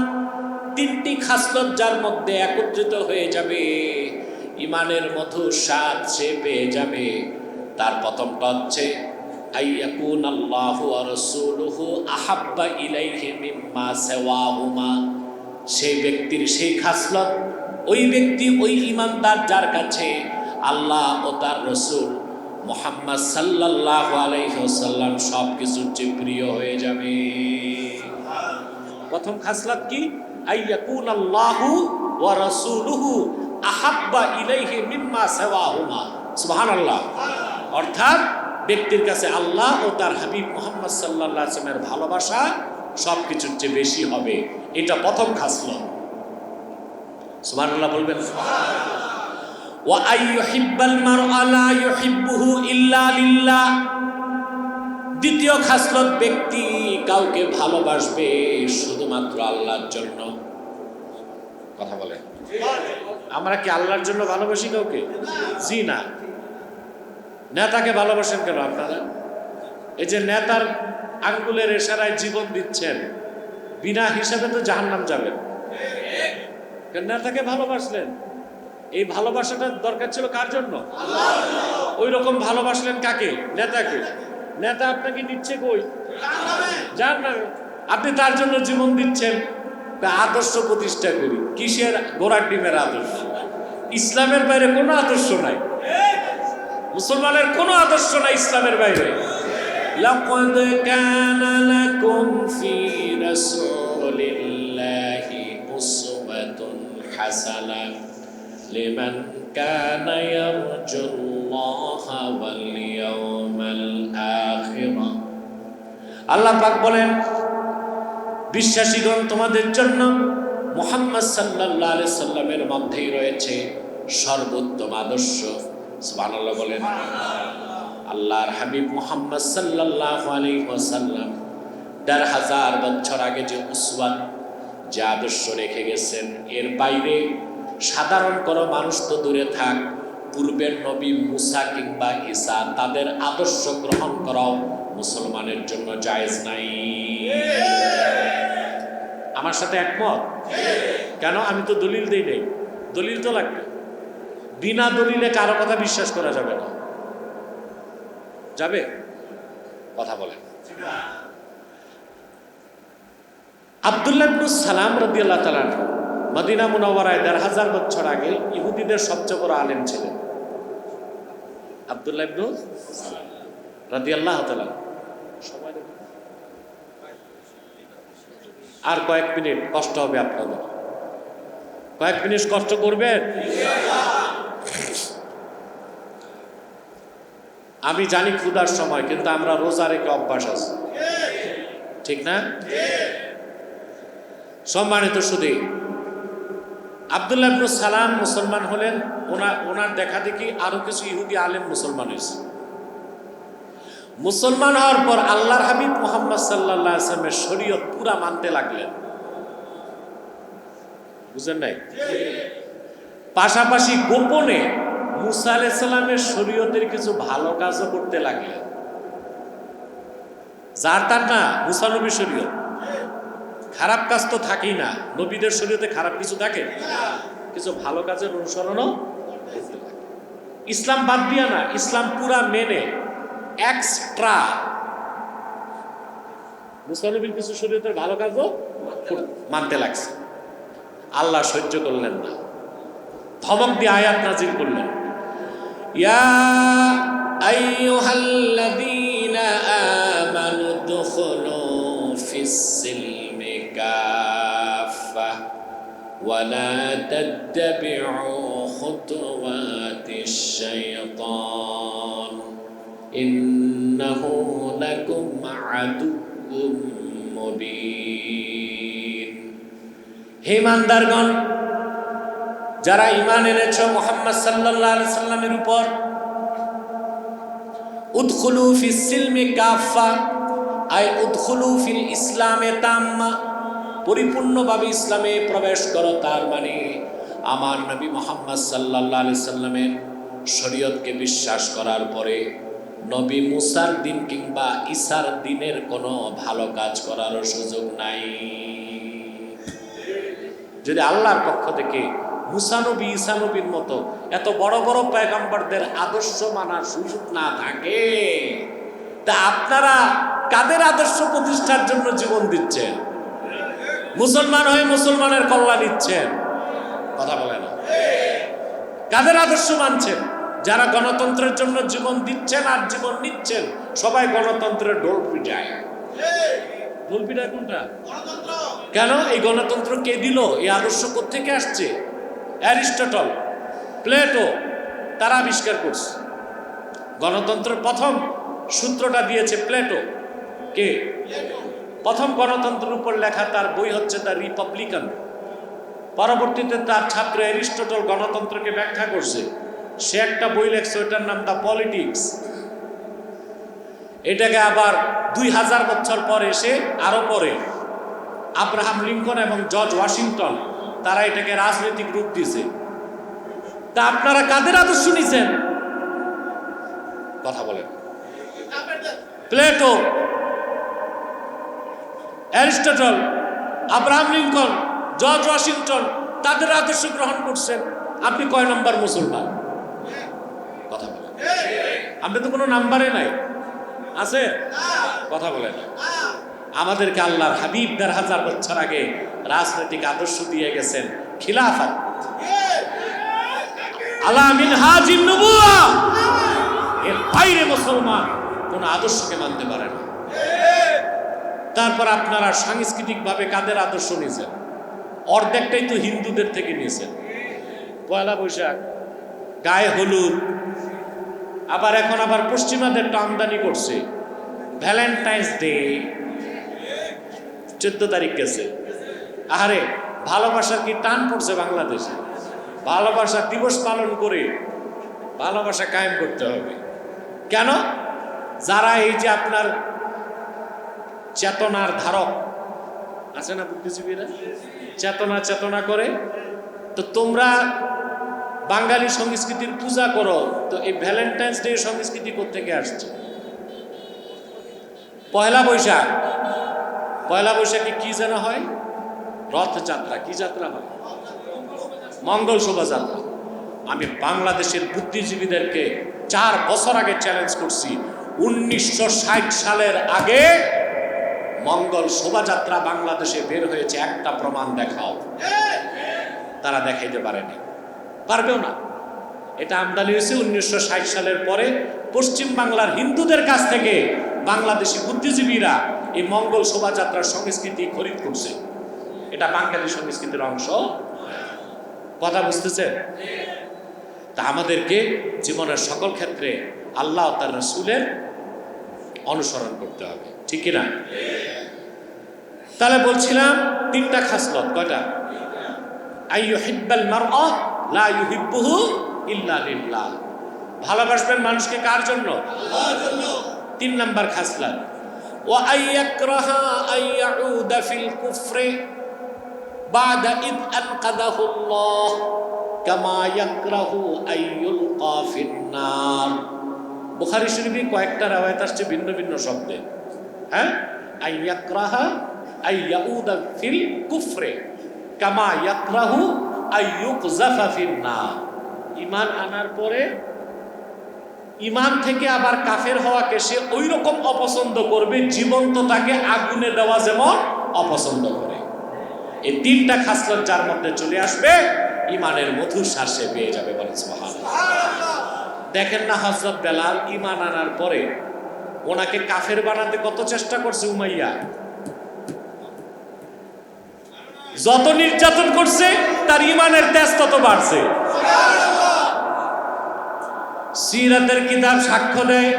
তিনটি খাসলত যার মধ্যে একত্রিত হয়ে যাবে, ইমানের মধুর স্বাদ সে পেয়ে যাবে। তার প্রথমটা হচ্ছে আইয়াকুন আল্লাহু ওয়া রাসূলুহু আহাব্বা ইলাইহি মিম্মা সিওয়াহুমা। সেই ব্যক্তির সেই খাসলত, ওই ব্যক্তি, ওই ইমানদার যার কাছে আল্লাহ ও তার রাসূল মুহাম্মদ সাল্লাল্লাহু আলাইহি ওয়াসাল্লাম সব কিছুর চেয়ে প্রিয় হয়ে যাবে। প্রথম খাসলত কি? আইয়াকুন আল্লাহু ওয়া রাসূলুহু আহাব্বা ইলাইহি মিম্মা সিওয়াহুমা। সুবহানাল্লাহ। অর্থাৎ ব্যক্তির কাছে আল্লাহ ও তার হাবিব মুহাম্মদ সাল্লাল্লাহু আলাইহি ওয়াসাল্লামের ভালোবাসা সব কিছুর চেয়ে বেশি হবে, এটা প্রথম খাসলত। সুবহানাল্লাহ বলবেন। ওয়া আইয়ুহিব্বাল মারআ লা ইউহিব্বুহু ইল্লা লিল্লাহ। দ্বিতীয় খাসলত, ব্যক্তি কাউকে ভালোবাসবে শুধুমাত্র আল্লাহর জন্য। কথা বলে, আমরা কি আল্লাহর জন্য ভালোবাসি কাউকে? জি না। নেতাকে ভালোবাসেন কেন আপনারা? এই যে নেতার আঙ্গুলের ইশারায় জীবন দিচ্ছেন, বিনা হিসাবে তো জাহান্নাম যাবেন। নেতাকে ভালোবাসলেন, এই ভালোবাসাটার দরকার ছিল কার জন্য? ওই রকম ভালোবাসলেন কাকে? নেতাকে। নেতা আপনাকে নিচ্ছে কই? জাহান্নামে। আপনি তার জন্য জীবন দিচ্ছেন। আদর্শ প্রতিষ্ঠা করি, কিসের? ঘোড়ার ডিমের আদর্শ। ইসলামের বাইরে কোনো আদর্শ নাই, মুসলমানের কোনো আদর্শ নাই ইসলামের বাইরে। লাকাদ কানা লাকুম ফি রাসূলিল্লাহি উসওয়াতুন হাসানাহ লিমান কানা ইয়ারজুল্লাহা ওয়াল ইয়াওমাল আখির। আল্লাহ পাক বলেন, বিশ্বাসীগণ তোমাদের জন্য মুহাম্মদ সাল্লাল্লাহু আলাইহি সাল্লামের মধ্যেই রয়েছে সর্বোত্তম আদর্শ। সুবহানাল্লাহ বলেন। আল্লাহর হাবিব মুহাম্মদ সাল্লাল্লাহু আলাইহি ওয়াসাল্লাম ১৫০০ বছর আগে যে উসওয়াত, যে আদর্শ রেখে গেছেন, এর বাইরে সাধারণ কোনো মানুষ তো দূরে থাক, পূর্বের নবী মুসা কিংবা ঈসা তাদের আদর্শ গ্রহণ করাও মুসলমানের জন্য জায়েজ নাই। আমার সাথে একমত? কেন? আমি তো দলিল দিই নাই। দলিল তো লাগবে। বিনা দলিলে কারো কথা বিশ্বাস করা যাবে না। যাবে? কথা বলেন। আব্দুল্লাহ ইবনে সালাম রাদিয়াল্লাহু তাআলা মদিনা মুনাওয়ারায় ১৫০০ বছর আগে ইহুদিদের সবচেয়ে বড় আলেম ছিলেন আব্দুল্লাহ ইবনে সালাম রাদিয়াল্লাহু তাআলা। আর কয়েক মিনিট কষ্ট হবে আপনাদের, কয়েক মিনিট কষ্ট করবেন। আমি জানি ক্ষুধার সময়, কিন্তু আমরা রোজা রেখে অভ্যাস আছে, ঠিক না? সম্মানিত সুধী, আব্দুল্লাহ ইবনে সালাম মুসলমান হলেন। ওনার দেখা দেখি আরো কিছু ইহুদি আলেম মুসলমান হয়েছে। মুসলমান হওয়ার পর আল্লাহর হাবিব মুহাম্মদ সাল্লাল্লাহু আলাইহি ওয়াসাল্লামের শরীয়ত পুরা মানতে লাগলেন। বুঝেন নাই? পাশাপাশি গোপনে মুসা আলাইহিস সালামের শরীয়তের কিছু ভালো কাজও করতে লাগলেন। যার তার না, মুসা নবীর শরীয়ত। খারাপ কাজ তো থাকেই না, নবীদের শরীয়তে খারাপ কিছু থাকে, কিছু ভালো কাজের অনুসরণও করতে লাগে। ইসলাম বাদ দিয়া না, ইসলাম পুরা মেনে এক্সট্রা মুসা নবীর কিছু শরীয়তের ভালো কাজও মানতে লাগছে। আল্লাহ সহ্য করলেন না, ধমক দিয়ে আয়াত নাজিল করলেন, ইয়া আইয়ুহাল্লাযীনা আমানু দুখুলু ফিস-সিলমি কাফা ওয়া লা তাত্তাবি'উ খুতুওয়াতিশ শাইতান ইন্নাহু লাকুম আদুউম মুবিন। হে ইমানদারগণ, যারা ঈমান এনেছো মুহাম্মদ সাল্লাল্লাহু আলাইহি সাল্লামের উপর, উদখুলু ফিস-সিলমি কাফা, আই উদখুলু ফিল ইসলামে তাম্মা, পরিপূর্ণভাবে ইসলামে প্রবেশ করো। তার মানে আমার নবী মুহাম্মদ সাল্লাল্লাহু আলাইহি সাল্লামের শরীয়তকে বিশ্বাস করার পরে নবী মুসার দিন কিংবা ঈসার দিনের কোনো ভালো কাজ করার সুযোগ নাই। যদি আল্লাহর পক্ষ থেকে মুসা নবী ঈসা নবীর মতো এত বড় বড় পয়গম্বরদের আদর্শ মানার সুযোগ না থাকে, তা আপনারা কাদের আদর্শ প্রতিষ্ঠার জন্য জীবন দিচ্ছেন? মুসলমান হয়ে মুসলমানের কল্যাণ দিচ্ছেন? কথা বলে না। কাদের আদর্শ মানছেন? যারা গণতন্ত্রের জন্য জীবন দিচ্ছেন আর জীবন নিচ্ছেন, সবাই গণতন্ত্রের ঢোল পিটায়। ঢোল পিটায় কোনটা? কেন? এই গণতন্ত্র কে দিল? এই আদর্শ কোত্থেকে আসছে? অ্যারিস্টটল, প্লেটো, তারা আবিষ্কার করছে। গণতন্ত্রের প্রথম সূত্রটা দিয়েছে প্লেটো। কে? প্রথম গণতন্ত্রের উপর লেখা তার বই হচ্ছে দ্য রিপাবলিকান। পরবর্তীতে তার ছাত্র অ্যারিস্টটল গণতন্ত্রকে ব্যাখ্যা করছে। সে একটা বই লেখছে, ওইটার নাম দ্য পলিটিক্স। এটাকে আবার 2000 বছর পর এসে আরো পরে আব্রাহাম লিঙ্কন এবং জর্জ ওয়াশিংটন তারা এটাকে রাজনৈতিক রূপ দিয়েছে। তা আপনারা কাদের আদর্শ নিছেন? কথা বলেন। Plato, Aristotle, Abraham Lincoln, George Washington, তাদের আদর্শ গ্রহণ করছেন। আপনি কয় নম্বর মুসলমান? কথা বলেন। আপনি তো কোনো নাম্বারে নাই, আছে? কথা বলেন। আমাদেরকে আল্লাহর হাবিব ১৫০০ বছর আগে রাজনৈতিক আদর্শ দিয়ে গেছেন, খিলাফত। আলা মিনহাজিন নবুওয়া, এর বাইরে মুসলমান কোন আদর্শকে মানতে পারে না। তারপর আপনারা সাংস্কৃতিকভাবে কাদের আদর্শ নিয়েছেন? অর্ধেকটাই তো হিন্দুদের থেকে নিয়েছেন। পয়লা বৈশাখ, গায়ে হলুদ, আবার এখন আবার পশ্চিমাদের আমদানি করছে। ভ্যালেন্টাইন্স ডে 14 তারিখ গেছে। আরে ভালোবাসার কি টান পড়ছে বাংলাদেশে? ভালোবাসা দিবস পালন করে ভালোবাসা কায়েম করতে হবে। কেন? যারা এই যে আপনার চেতনার ধারক, আছে না বুদ্ধিজীবীরা? চেতনা চেতনা করে। তো তোমরা বাঙালি সংস্কৃতির পূজা করো, তো এই ভ্যালেন্টাইন্স ডে সংস্কৃতি কোত্থেকে আসছে? পয়লা বৈশাখ, পয়লা বৈশাখে কি যেন হয়? রথযাত্রা। কি যাত্রা হয়? মঙ্গল শোভাযাত্রা। আমি বাংলাদেশের বুদ্ধিজীবীদেরকে 4 বছর আগে চ্যালেঞ্জ করছি, 1960 সালের আগে মঙ্গল শোভাযাত্রা বাংলাদেশে বের হয়েছে, একটা প্রমাণ দেখাও। তারা দেখাইতে পারেনি, পারবেও না। এটা আমদানি হয়েছে 1960 সালের পরে পশ্চিম বাংলার হিন্দুদের কাছ থেকে বাংলাদেশি বুদ্ধিজীবীরা এই মঙ্গল শোভাযাত্রার সংস্কৃতি খরিদ করছে। এটা বাঙালি সংস্কৃতির অংশ। কথা বুঝতেছে? তা আমাদেরকে জীবনের সকল ক্ষেত্রে আল্লাহ তার রাসূলের অনুসরণ করতে হবে, ঠিক কিনা? তাহলে বলছিলাম 3টা খাসলত। কয়টা? আইয়ুহিব্বাল মারআ লা ইউহিব্বুহু ইল্লা লিল্লাহ। ভালোবাসবেন মানুষকে কার জন্য? আল্লাহর জন্য। 3 নাম্বার খাসলত, ওয়া আইয়াকরাহা আইয়াউদা ফিল কুফরি বাদা ইদ আনকাদাহু আল্লাহ কামা ইয়াকরাহু আইয়ুলকা ফিন নার। বুখারী শরীফে কয়েকটা riwayat আসছে ভিন্ন ভিন্ন শব্দে। হ্যাঁ, আইয়াকরাহা আইয়াউদা ফিল কুফরি কামা ইয়াকরাহু আইয়ুকযাফা ফিন নার। ঈমান আনার পরে ঈমান থেকে আবার কাফের হওয়াকে সে ওই রকম অপছন্দ করবে জীবন্ত তাকে আগুনে দেওয়া যেমন অপছন্দ করে। এই 3টা খাসলত যার মধ্যে চলে আসবে, ঈমানের মধুর স্বাদ সে পেয়ে যাবে। বলেন সুবহানাল্লাহ। দেখেন না হযরত বেলাল ঈমান আনার পরে ওনাকে কাফের বানাতে কত চেষ্টা করছে উমাইয়া। যত নির্যাতন করছে তার ঈমানের তেজ তত বাড়ছে। সিরাতের কিতাব সাক্ষ্য দেয়,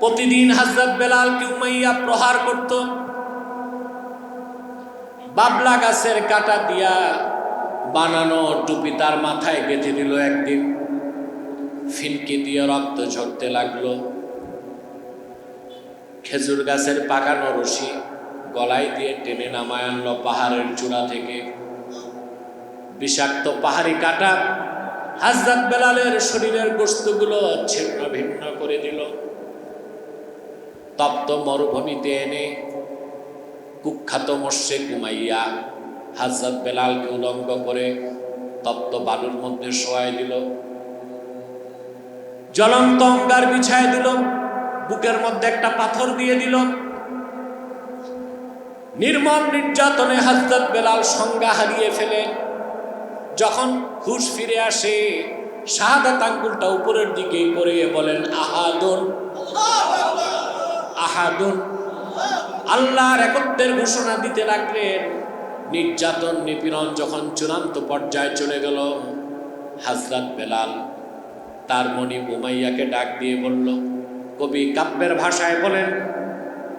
প্রতিদিন হযরত বেলালকে উমাইয়া প্রহার করত। বাবলা গাছের কাটা দিয়া বানানো টুপি তার মাথায় বেঁধে দিল। একদিন ফিনকি দিয়ে রক্ত ঝরতে লাগলো। খেজুর গাছের পাকানো রশি গলায় দিয়ে টেনে নামায় আনলো পাহাড়ের চূড়া থেকে। বিষাক্ত পাহাড়ি কাটা হযরত বেলালের শরীরের গোশতগুলো ছিন্ন ভিন্ন করে দিল। তপ্ত মরুভূমিতে এনে কুখ্যাত মোশরিক উমাইয়া হযরত বেলালকে উলঙ্গ করে তপ্ত বালুর মধ্যে শোয়াই দিল। জ্বলন্ত অঙ্গার বিছায় দিল, বুকের মধ্যে একটা পাথর দিয়ে দিল। নির্মম নির্যাতনে হযরত বেলাল সংজ্ঞা হারিয়ে ফেলে। যখন হুশ ফিরে আসে, শাহাদাত আঙ্গুলটা উপরের দিকে করে বলেন আহাদুন আহাদুন, আল্লাহর একত্বের ঘোষণা দিতে লাগলেন। নির্যাতন নিপীড়ন যখন চূড়ান্ত পর্যায়ে চলে গেল, হযরত বেলাল তার মনি উমাইয়াকে ডাক দিয়ে বলল, কবি কাব্যের ভাষায় বলেন,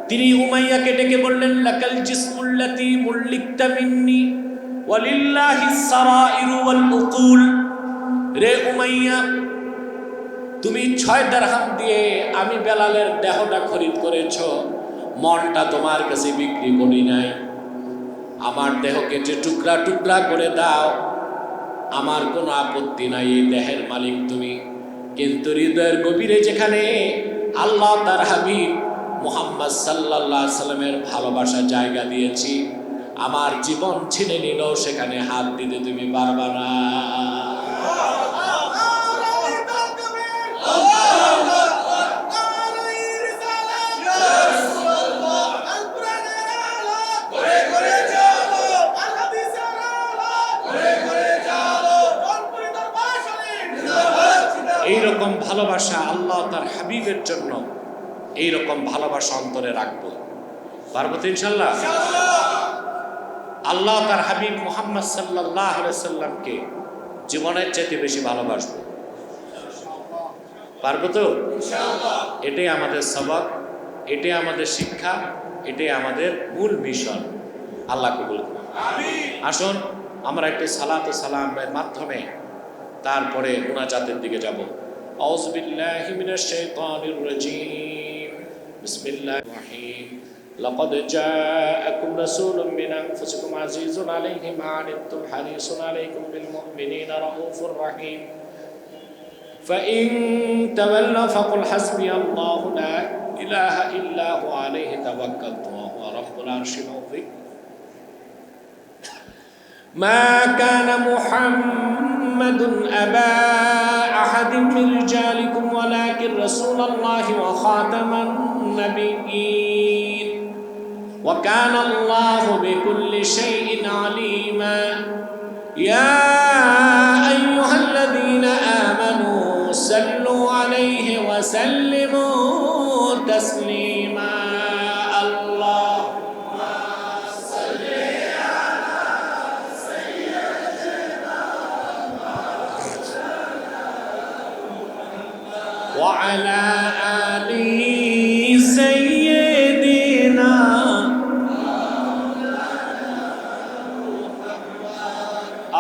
তিনি উমাইয়াকে ডেকে বললেন, লাকাল জিসমুল্লাতী মুল্লিকতা মিন্নি ওয়ালিল্লাহিস সারাইরু ওয়াল উকুল। রে উমাইয়া, তুমি 6 দিরহাম দিয়ে আমি বেলালের দেহটা খরিদ করেছ, মনটা তোমার কাছে বিক্রি করি নাই। আমার দেহ কেটে টুকরা টুকরা করে দাও, আমার কোনো আপত্তি নাই, এই দেহের মালিক তুমি। কিন্তু হৃদয়ের গভীরে যেখানে আল্লাহ তার হাবিব মুহাম্মদ সাল্লাল্লাহু আলাইহি সাল্লামের ভালোবাসা জায়গা দিয়েছি, আমার জীবন ছিনে নিলেও সেখানে হাত দিতে তুমি পারবা না। এইরকম ভালোবাসা আল্লাহ তার হাবিবের জন্য, এইরকম ভালোবাসা অন্তরে রাখবো, পারবো তো ইনশাল্লাহ। আল্লাহ তার হাবিব মুহাম্মদ সাল্লাল্লাহু আলাইহি সাল্লামকে জীবনের চাইতে বেশি ভালোবাসবো, পারবো তো ইনশাআল্লাহ। এটাই আমাদের সবক, এটাই আমাদের শিক্ষা, এটাই আমাদের মূল মিশন। আল্লাহ কবুল করুন, আমিন। আসুন আমরা একটু সালাত ও সালামের মাধ্যমে তারপরে মুনাজাতের দিকে যাব। আউযু বিল্লাহি মিনাশ শাইতানির রাজীম, বিসমিল্লাহির রহমানির রহিম। لقد جاءكم رسول من أنفسكم عزيز عليه ما عنتم حريص عليكم بالمؤمنين رؤوف رحيم فإن تولوا فقل حسبي الله لا إله إلا هو عليه توكلت وهو رب العرش العظيم ما كان محمد أبا أحد من رجالكم ولكن رسول الله وخاتم النبيين وكان الله بكل شيء عليما يا أيها الذين آمنوا صلوا عليه وسلموا تسليما اللهم صل على سيدنا وعلى آل سيدنا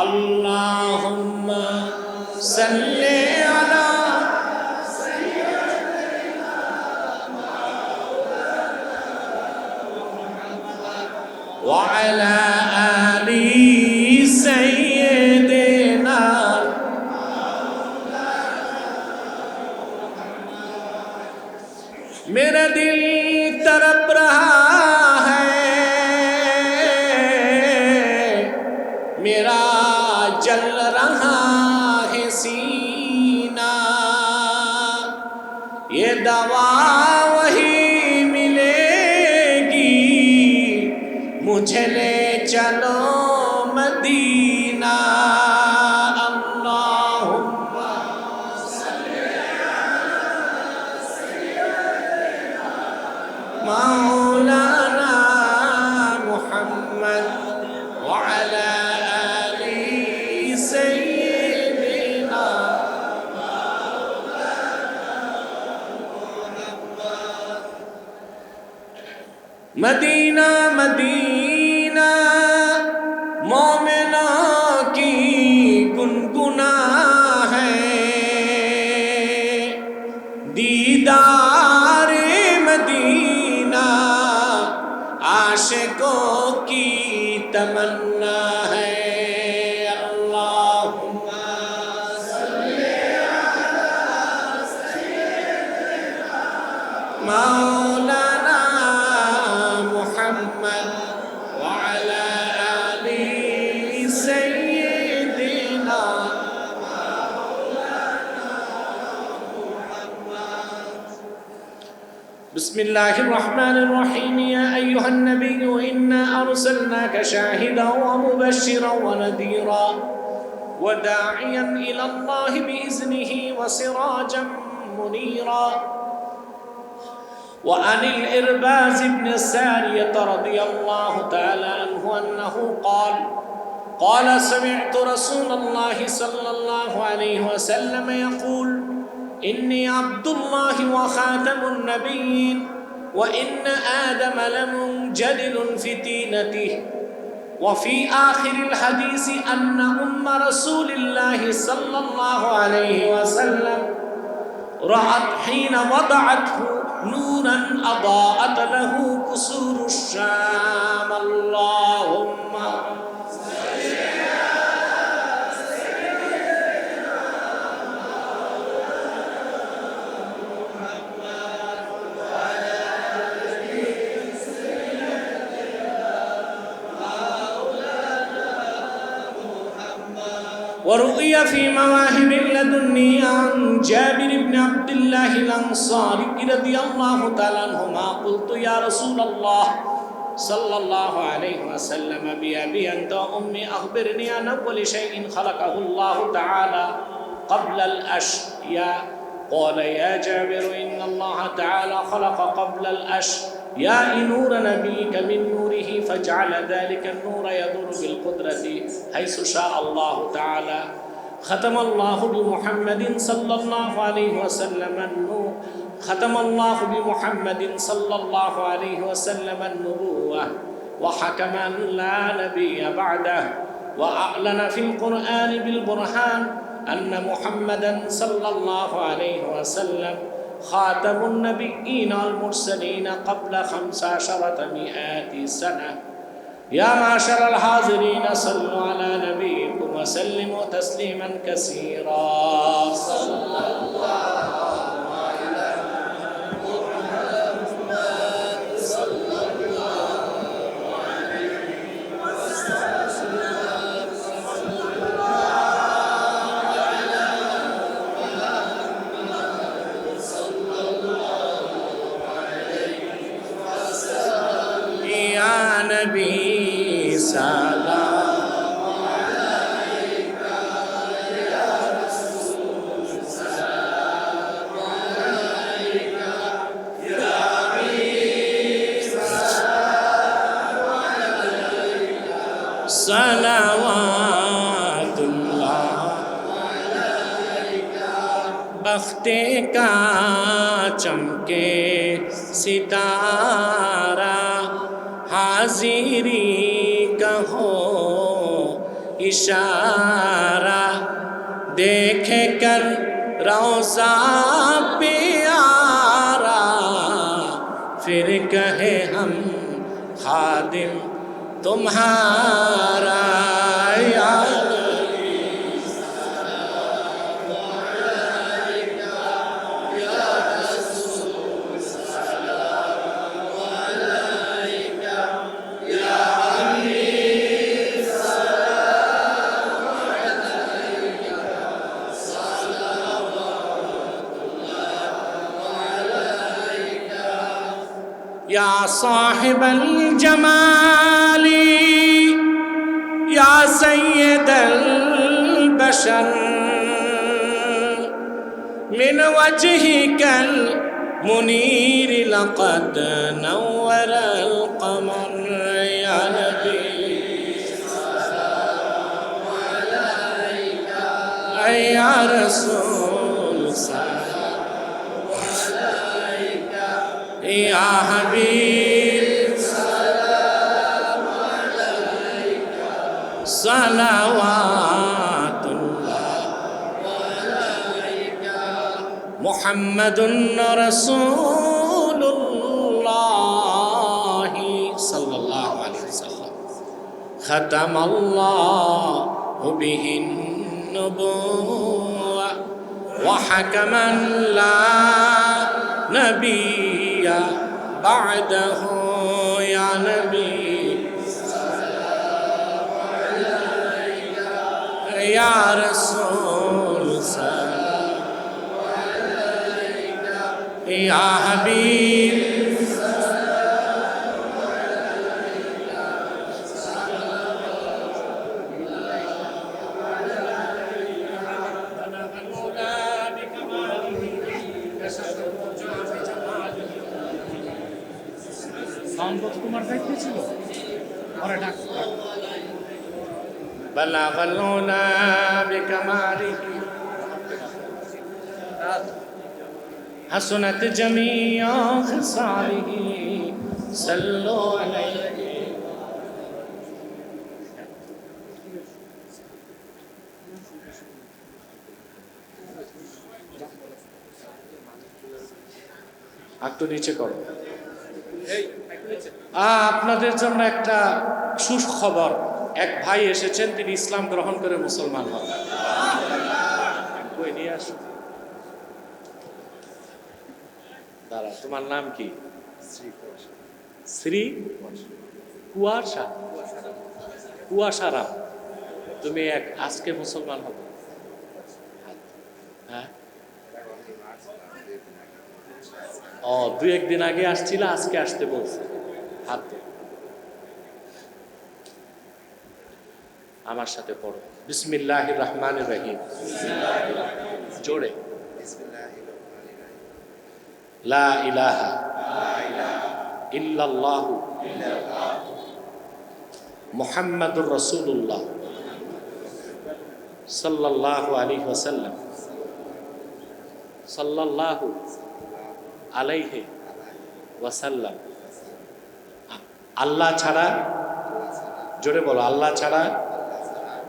اللهم صل على سيدنا وعلى آل سيدنا मेरा दिल तड़प रहा है मेरा जल रहा है सीना ये दवा वही मिलेगी मुझे ले चलो मदीना مولانا محمد وعلى آل سيدنا मदीना मदीना मोमिना की गुनगुना है दीदार मदीना आशिकों की तमन्ना है अल्लाहुम्मा सल्ली अला सय्यिदिना मौलाना मुहम्मद व अला आलि सय्यिदिना بسم الله الرحمن الرحيم يا أيها النبي إنا أرسلناك شاهدا ومبشرا ونذيرا وداعيا إلى الله بإذنه وسراجا منيرا وعن الإرباز بن سارية رضي الله تعالى عنه أنه قال سمعت رسول الله صلى الله عليه وسلم يقول إني عبد الله وخاتم النبيين وإن آدم لمنجدل في تينته وفي آخر الحديث أن أم رسول الله صلى الله عليه وسلم رأت حين وضعته نورا أضاءت له كسور الشام اللهم ورؤي في مواهب لدنيا عن جابر بن عبد الله الأنصاري رضي الله تعالى عنهما قلت يا رسول الله صلى الله عليه وسلم بأبي أنت وأمي أخبرني عن أول شيء خلقه الله تعالى قبل الأشياء قال يا جابر إن الله تعالى خلق قبل الأشياء نور نبيك من نوره فجعل ذلك النور يدور بالقدرة حيث شاء الله تعالى ختم الله بمحمد صلى الله عليه وسلم النور ختم الله بمحمد صلى الله عليه وسلم النبوة وحكم أن لا نبي بعده وأعلن في القرآن بالبرهان أن محمدا صلى الله عليه وسلم খাতামুন নবিয়্যিন ওয়াল মুরসালিন ক্বাবলা 15 মিআতি সানা। ইয়া মাশারাল হাযিরিন সাল্লু আলা নবিয়্যিকুম ওয়া সাল্লিমু তাসলিমান কাসীরা। नबी सलाम अलैका या रसूल सलाम अलैका या हबीब सलाम अलैका सलावातुल्लाह अलैका। बख्ते का चमके सितारा हाजिरी कहो इशारा देखे कर रोज़ा प्यारा फिर कहे हम खादिम तुम्हारा। या या साहिबल जमाली या सय्यदल बशर मिन वजहिकल मुनीर लक़द नव्वरल क़मर। या नबी सल्लल्लाहु अलैका या रसूल सल्लल्लाहु अलैका या हबीब सलाम अलैका सलावातुल्लाह अलैका मुहम्मदुन रसूलुल्लाह सल्लल्लाहु अलैहि वसल्लम खतमल्लाहु बिहिन नबुव्वा व हकमन ला नबिय्या बअदहु। या नबी सल्लल्लाहु अलैका या रसूल सल्लल्लाहु अलैका या हबीब सल्लल्लाहु अलैका सल्लल्लाहु अलैका। बलगल मौला बिकमालिही कशफल साउंड बॉक्स तुम्हार दायित्व ছিল পরে ডাক। बलगल मौला बिकमालिही हसनत जमीअ खिसालिही सल्लु अलैहि। একটু নিচে করো। আপনাদের জন্য একটা সুখবর, এক ভাই এসেছেন, তিনি ইসলাম গ্রহণ করে মুসলমান হন। কই নিয়ে আসো। দাঁড়া, তোমার নাম কি? শ্রী কুয়াশা কুয়াশারাম। তুমি আজকে মুসলমান হবে? হ্যাঁ, ও 2-1 দিন আগে আসছিল, আজকে আসতে বলছে। হাত দে, আমার সাথে পড়ো। বিসমিল্লাহির রহমানির রহিম। জোরে। লা ইলাহা ইল্লাল্লাহু মুহাম্মাদুর রাসূলুল্লাহ সাল্লাল্লাহু আলাইহি ওয়াসাল্লাম সাল্লাল্লাহু আলাইহি ওয়াসাল্লাম। আল্লাহ ছাড়া, জোরে বলো, আল্লাহ ছাড়া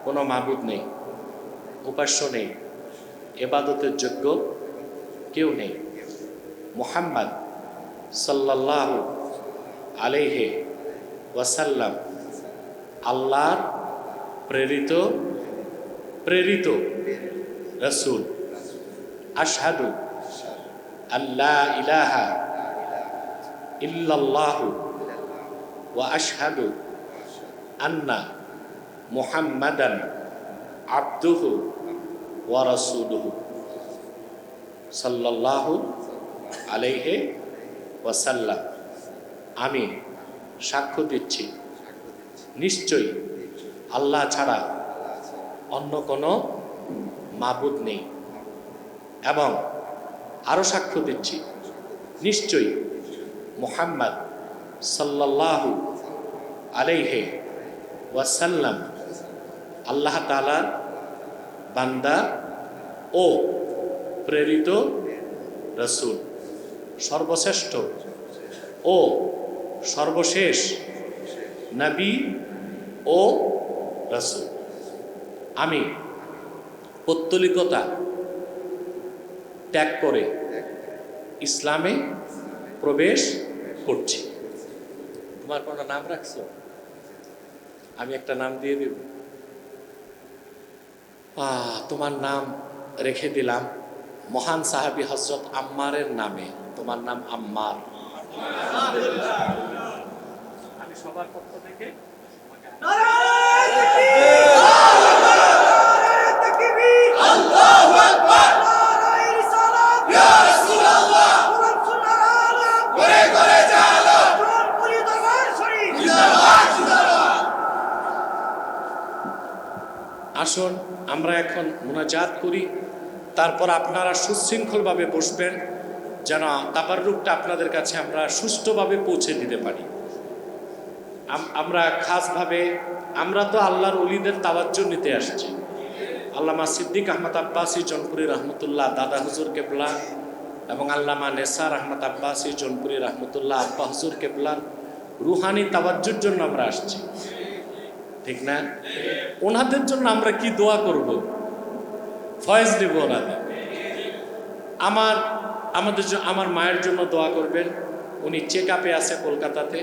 কোনো মাবুদ নেই, উপাস্য নেই, ইবাদতের যোগ্য কেউ নেই। মুহাম্মদ সাল্লাল্লাহু আলাইহি ওয়াসাল্লাম আল্লাহর প্রেরিত রাসূল। আশহাদু আল্লা ইলাহা ইল্লাল্লাহু ওয়া আশহাদু আন্না মুহাম্মাদান আবদুহু ওয়া রাসূলুহু সাল্লাল্লাহু আলাইহি ওয়াসাল্লাম। আমি সাক্ষ্য দিচ্ছি নিশ্চয়ই আল্লাহ ছাড়া অন্য কোনো মাবুদ নেই, এবং আরও সাক্ষ্য দিচ্ছি নিশ্চয়ই মুহাম্মদ সাল্লাল্লাহু আলাইহি ওয়াসাল্লাম আল্লাহ তাআলার বান্দা ও প্রেরিত রাসূল, সর্বশ্রেষ্ঠ ও সর্বশেষ নবী ও রাসূল। আমি পৌত্তলিকতা ত্যাগ করে ইসলামে প্রবেশ করছি। তোমার কোনো নাম রাখছো? আমি একটা নাম দিয়ে দেব। তোমার নাম রেখে দিলাম মহান সাহাবী হযরত আম্মারের নামে। তোমার নাম আম্মার। আমি সবার পক্ষ থেকে আসুন আমরা এখন মুনাজাত করি, তারপর আপনারা সুশৃঙ্খলভাবে বসবেন যেন তাবাররুকটা আপনাদের কাছে আমরা সুষ্ঠুভাবে পৌঁছে দিতে পারি। আমরা খাসভাবে আমরা তো আল্লাহর ওলিদের তাওয়াজ্জুহ নিতে আসছি। আল্লামা সিদ্দিক আহমদ আব্বাসী জনপুরি রহমতুল্লাহ দাদা হুজুর কেবলা এবং আল্লামা নেসার আহমদ আব্বাসী জনপুরি রহমতুল্লাহ আব্বা হুজুর কেবলার রুহানি তাওয়াজ্জুর জন্য আমরা আসছি, ঠিক না? ওনাদের জন্য আমরা কি দোয়া করব? ফয়েজ দেব ওনাদের। আমার মায়ের জন্য দোয়া করবেন। উনি চেক আপে আছে কলকাতাতে,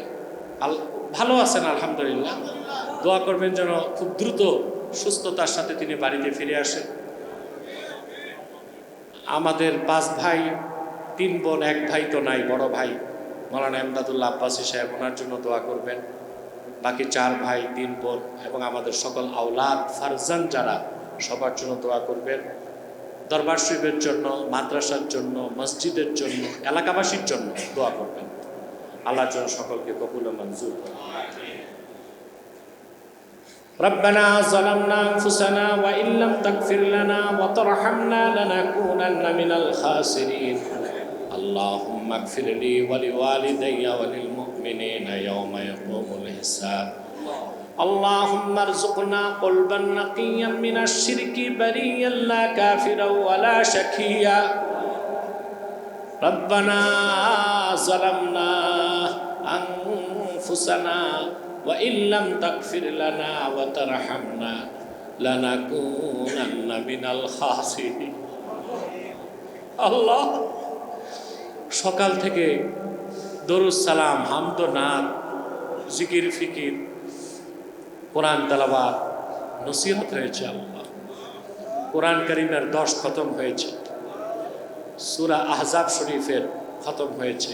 ভালো আছেন আলহামদুলিল্লাহ। দোয়া করবেন যেন খুব দ্রুত সুস্থতার সাথে তিনি বাড়িতে ফিরে আসেন। আমাদের 5 ভাই 3 বোন, 1 ভাই তো নাই, বড় ভাই মাওলানা ইমদাদুল্লাহ আব্বাসী সাহেব, ওনার জন্য দোয়া করবেন। বাকি 4 ভাই 3 বোন এবং আমাদের সকল আওলাদ ফারজান যারা, সবার জন্য দোয়া করবেন। দরবার শরীফের জন্য, মাদ্রাসার জন্য, মসজিদের জন্য, এলাকাবাসীর জন্য দোয়া করবেন। আল্লাহ যেন সকলকে কবুল ও মঞ্জুর করেন। ربنا ظلمنا أنفسنا وإن لم تغفر لنا وترحمنا لنكونن من الخاسرين اللهم اغفر لي ولوالدي وللمؤمنين يوم يقوم الحساب اللهم ارزقنا قلبا نقيا من الشرك بريا لا كافرا ولا شكيا ربنا ظلمنا أنفسنا وإن لم تغفر لنا وترحمنا لنكونن من الخاسرين আল্লাহ, সকাল থেকে দরুদ সালাম, হামদ ও নাত, জিকির ফিকির, কোরআন তেলাওয়াত, নসিহত হয়েছে। আল্লাহ, কোরআন কারীমের 10 খতম হয়েছে, সূরা আহজাব শরীফের খতম হয়েছে,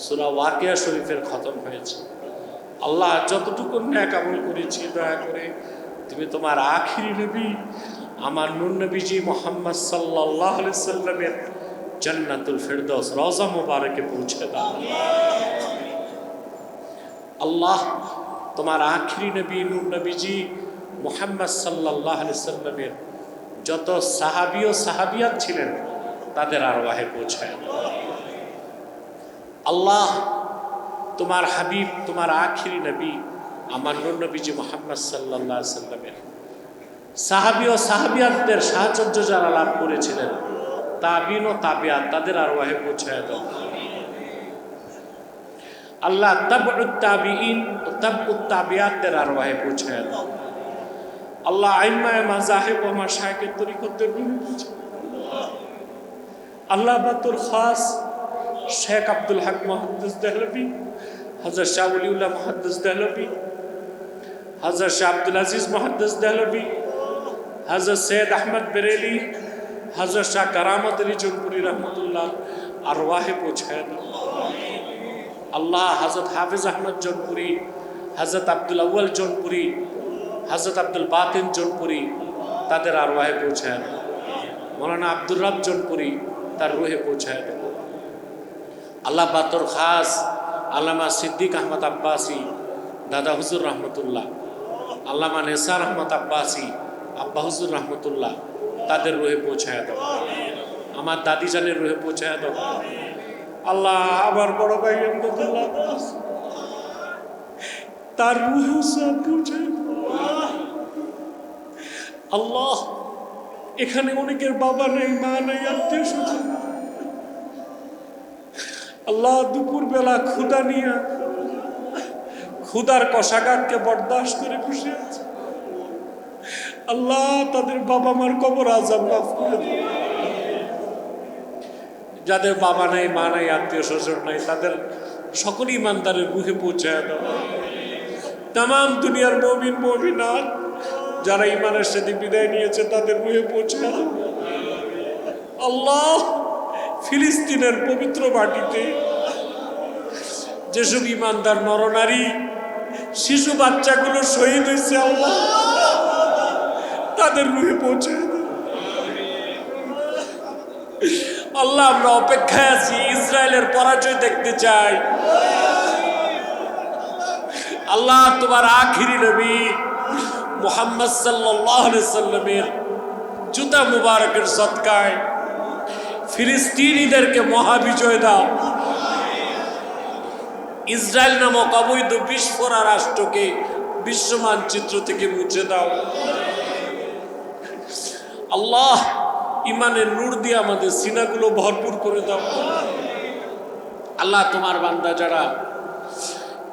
সূরা ওয়াকিয়া শরীফের খতম হয়েছে। আল্লাহ, যতটুকু নেক আমল করেছি দয়া করে তুমি তোমার আখিরি নবী আমার নূর নবীজি মুহাম্মদ সাল্লাল্লাহু আলাইহি সাল্লামের জান্নাতুল ফেরদৌস রওজা মুবারকে পৌঁছে দাও। আল্লাহ, তোমার আখিরি নবী নূর নবীজি মুহাম্মদ সাল্লাল্লাহু আলাইহি সাল্লামের যত সাহাবী ও সাহাবিয়াত ছিলেন তাদের আরওয়াহে পৌঁছায়। আল্লাহ, তোমার হাবিব, তোমার আখিরি নবী আমার নূর নবীজি মুহাম্মদ সাল্লাল্লাহু আলাইহি সাল্লামের সাহাবী ও সাহাবিয়াতদের সাহচর্য যারা লাভ করেছিলেন, তাবিন ও তাবিয়াত, তাদের আরওয়াহে পৌঁছায় দাও। আল্লাহ, তাবউত তাবিইন ও তাবউত তাবিয়াতদের আরওয়াহে পৌঁছায় দাও। আল্লাহ, আইম্মায়ে মাযাহিব ও মাশায়েখের তরিকতের আল্লাহ বা তোর খাস শেখ আব্দুল হক মুহাদ্দিস দেহলভী, হযরত শাহ ওলিউল্লাহ মুহাদ্দিস দেহলভী, হযরত শাহ আব্দুল আজিজ মুহাদ্দিস দেহলভী, হযরত সৈয়দ আহমদ বেরেলি, হযরত শাহ কারামত আলী জৌনপুরি রহমতুল্লাহ আরওয়াহে পৌঁছায় দাও আল্লাহ। হযরত হাফিজ আহমদ জৌনপুরি, হযরত আব্দুল আউয়াল জৌনপুরি, হযরত আব্দুল বাতিন জৌনপুরি, তাদের আরওয়াহে পৌঁছায় দাও। মৌলানা আব্দুর রব জৌনপুরি, তার রুহে পৌঁছায় দাও আল্লাহ। বাতর খাস আল্লামা সিদ্দিক আহমদ আব্বাসী, দাদা হুজুর রহমতুল্লাহ, আল্লামা নেসার আহমদ আব্বাসী, আব্বা হুজুর রহমতুল্লাহ, তাদের রুহে পৌঁছায় দাও। আমার দাদি জানের রুহে পৌঁছায় দাও আল্লাহ। আমার বড় ভাই আহমদুল্লাহ আব্বাস, তার রুহেও সব পৌঁছায় দাও আল্লাহ। এখানে অনেকের বাবা নেই, মা নেই, আত্মীয় স্বজন আল্লাহ। দুপুর বেলা ক্ষুধা নিয়ে ক্ষুধার কষাঘাতকে বরদাস্ত করে বসে আছে আল্লাহ। তাদের বাবা মার কবর আযাব মাফ করে দিও। যাদের বাবা নাই, মা নাই, আত্মীয় স্বজন নাই, তাদের সকল ইমানদারের রুহে পৌঁছায় দাও। তামাম দুনিয়ার মুমিন মুমিনাত যারা ইমানের সাথে বিদায় নিয়েছে তাদের রুহে পৌঁছায় দাও আল্লাহ। ফিলিস্তিনের পবিত্র মাটিতে যেসব ইমানদার নরনারী শিশু বাচ্চাগুলো শহীদ হয়েছে আল্লাহ, তাদের রুহে পৌঁছায় দাও আল্লাহ। আমরা অপেক্ষায় আছি, ইসরায়েলের পরাজয় দেখতে চাই আল্লাহ। তোমার আখিরি নবী মুহাম্মদ সাল্লাল্লাহু আলাইহি সাল্লামের জুতা মুবারকের সদকায় ফিলিস্তিনিদেরকে মহাবিজয় দাও। ইসরায়েল নামক অবৈধ বিস্ফোরা রাষ্ট্রকে বিশ্ব মানচিত্র থেকে মুছে দাও আল্লাহ। ইমানের নূর দিয়ে আমাদের সিনাগুলো ভরপুর করে দাও আল্লাহ। তোমার বান্দা যারা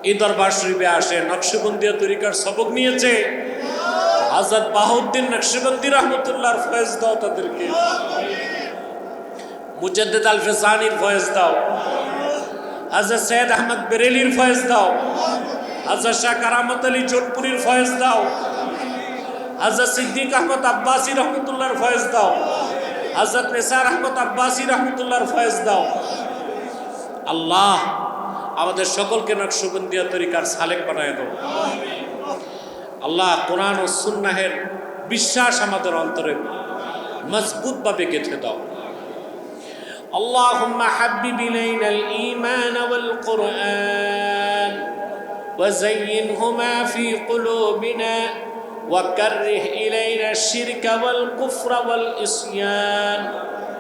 এই দরবার শরীফে আসে, নকশবন্দিয়া তরিকার সবক নিয়েছে, হযরত বাহাউদ্দিন নকশবন্দি রহমতুল্লাহর ফয়েজ দাও তাদেরকে, মুজাদ্দিদ আল ফিসানির ফয়েজ দাও, হযরত সৈয়দ আহমদ বেরেলির ফয়েজ দাও, হযরত শাহ কারামত আলী জৌনপুরির ফয়েজ দাও, হযরত সিদ্দিক আহমদ আব্বাসী রহমতুল্লাহর ফয়েজ দাও, হযরত নেসার আহমদ আব্বাসী রহমতুল্লাহর ফয়েজ দাও আল্লাহ। আমাদের সকলকে নকশবন্দিয়া তরিকার সালেক বানায় দাও আল্লাহ। কোরআন ও সুন্নাহের বিশ্বাস আমাদের অন্তরে মজবুত ভাবে গেঁথে দাও اللهم حبب إلينا الإيمان والقرآن وزينهما في قلوبنا وكره إلينا الشرك والكفر والعصيان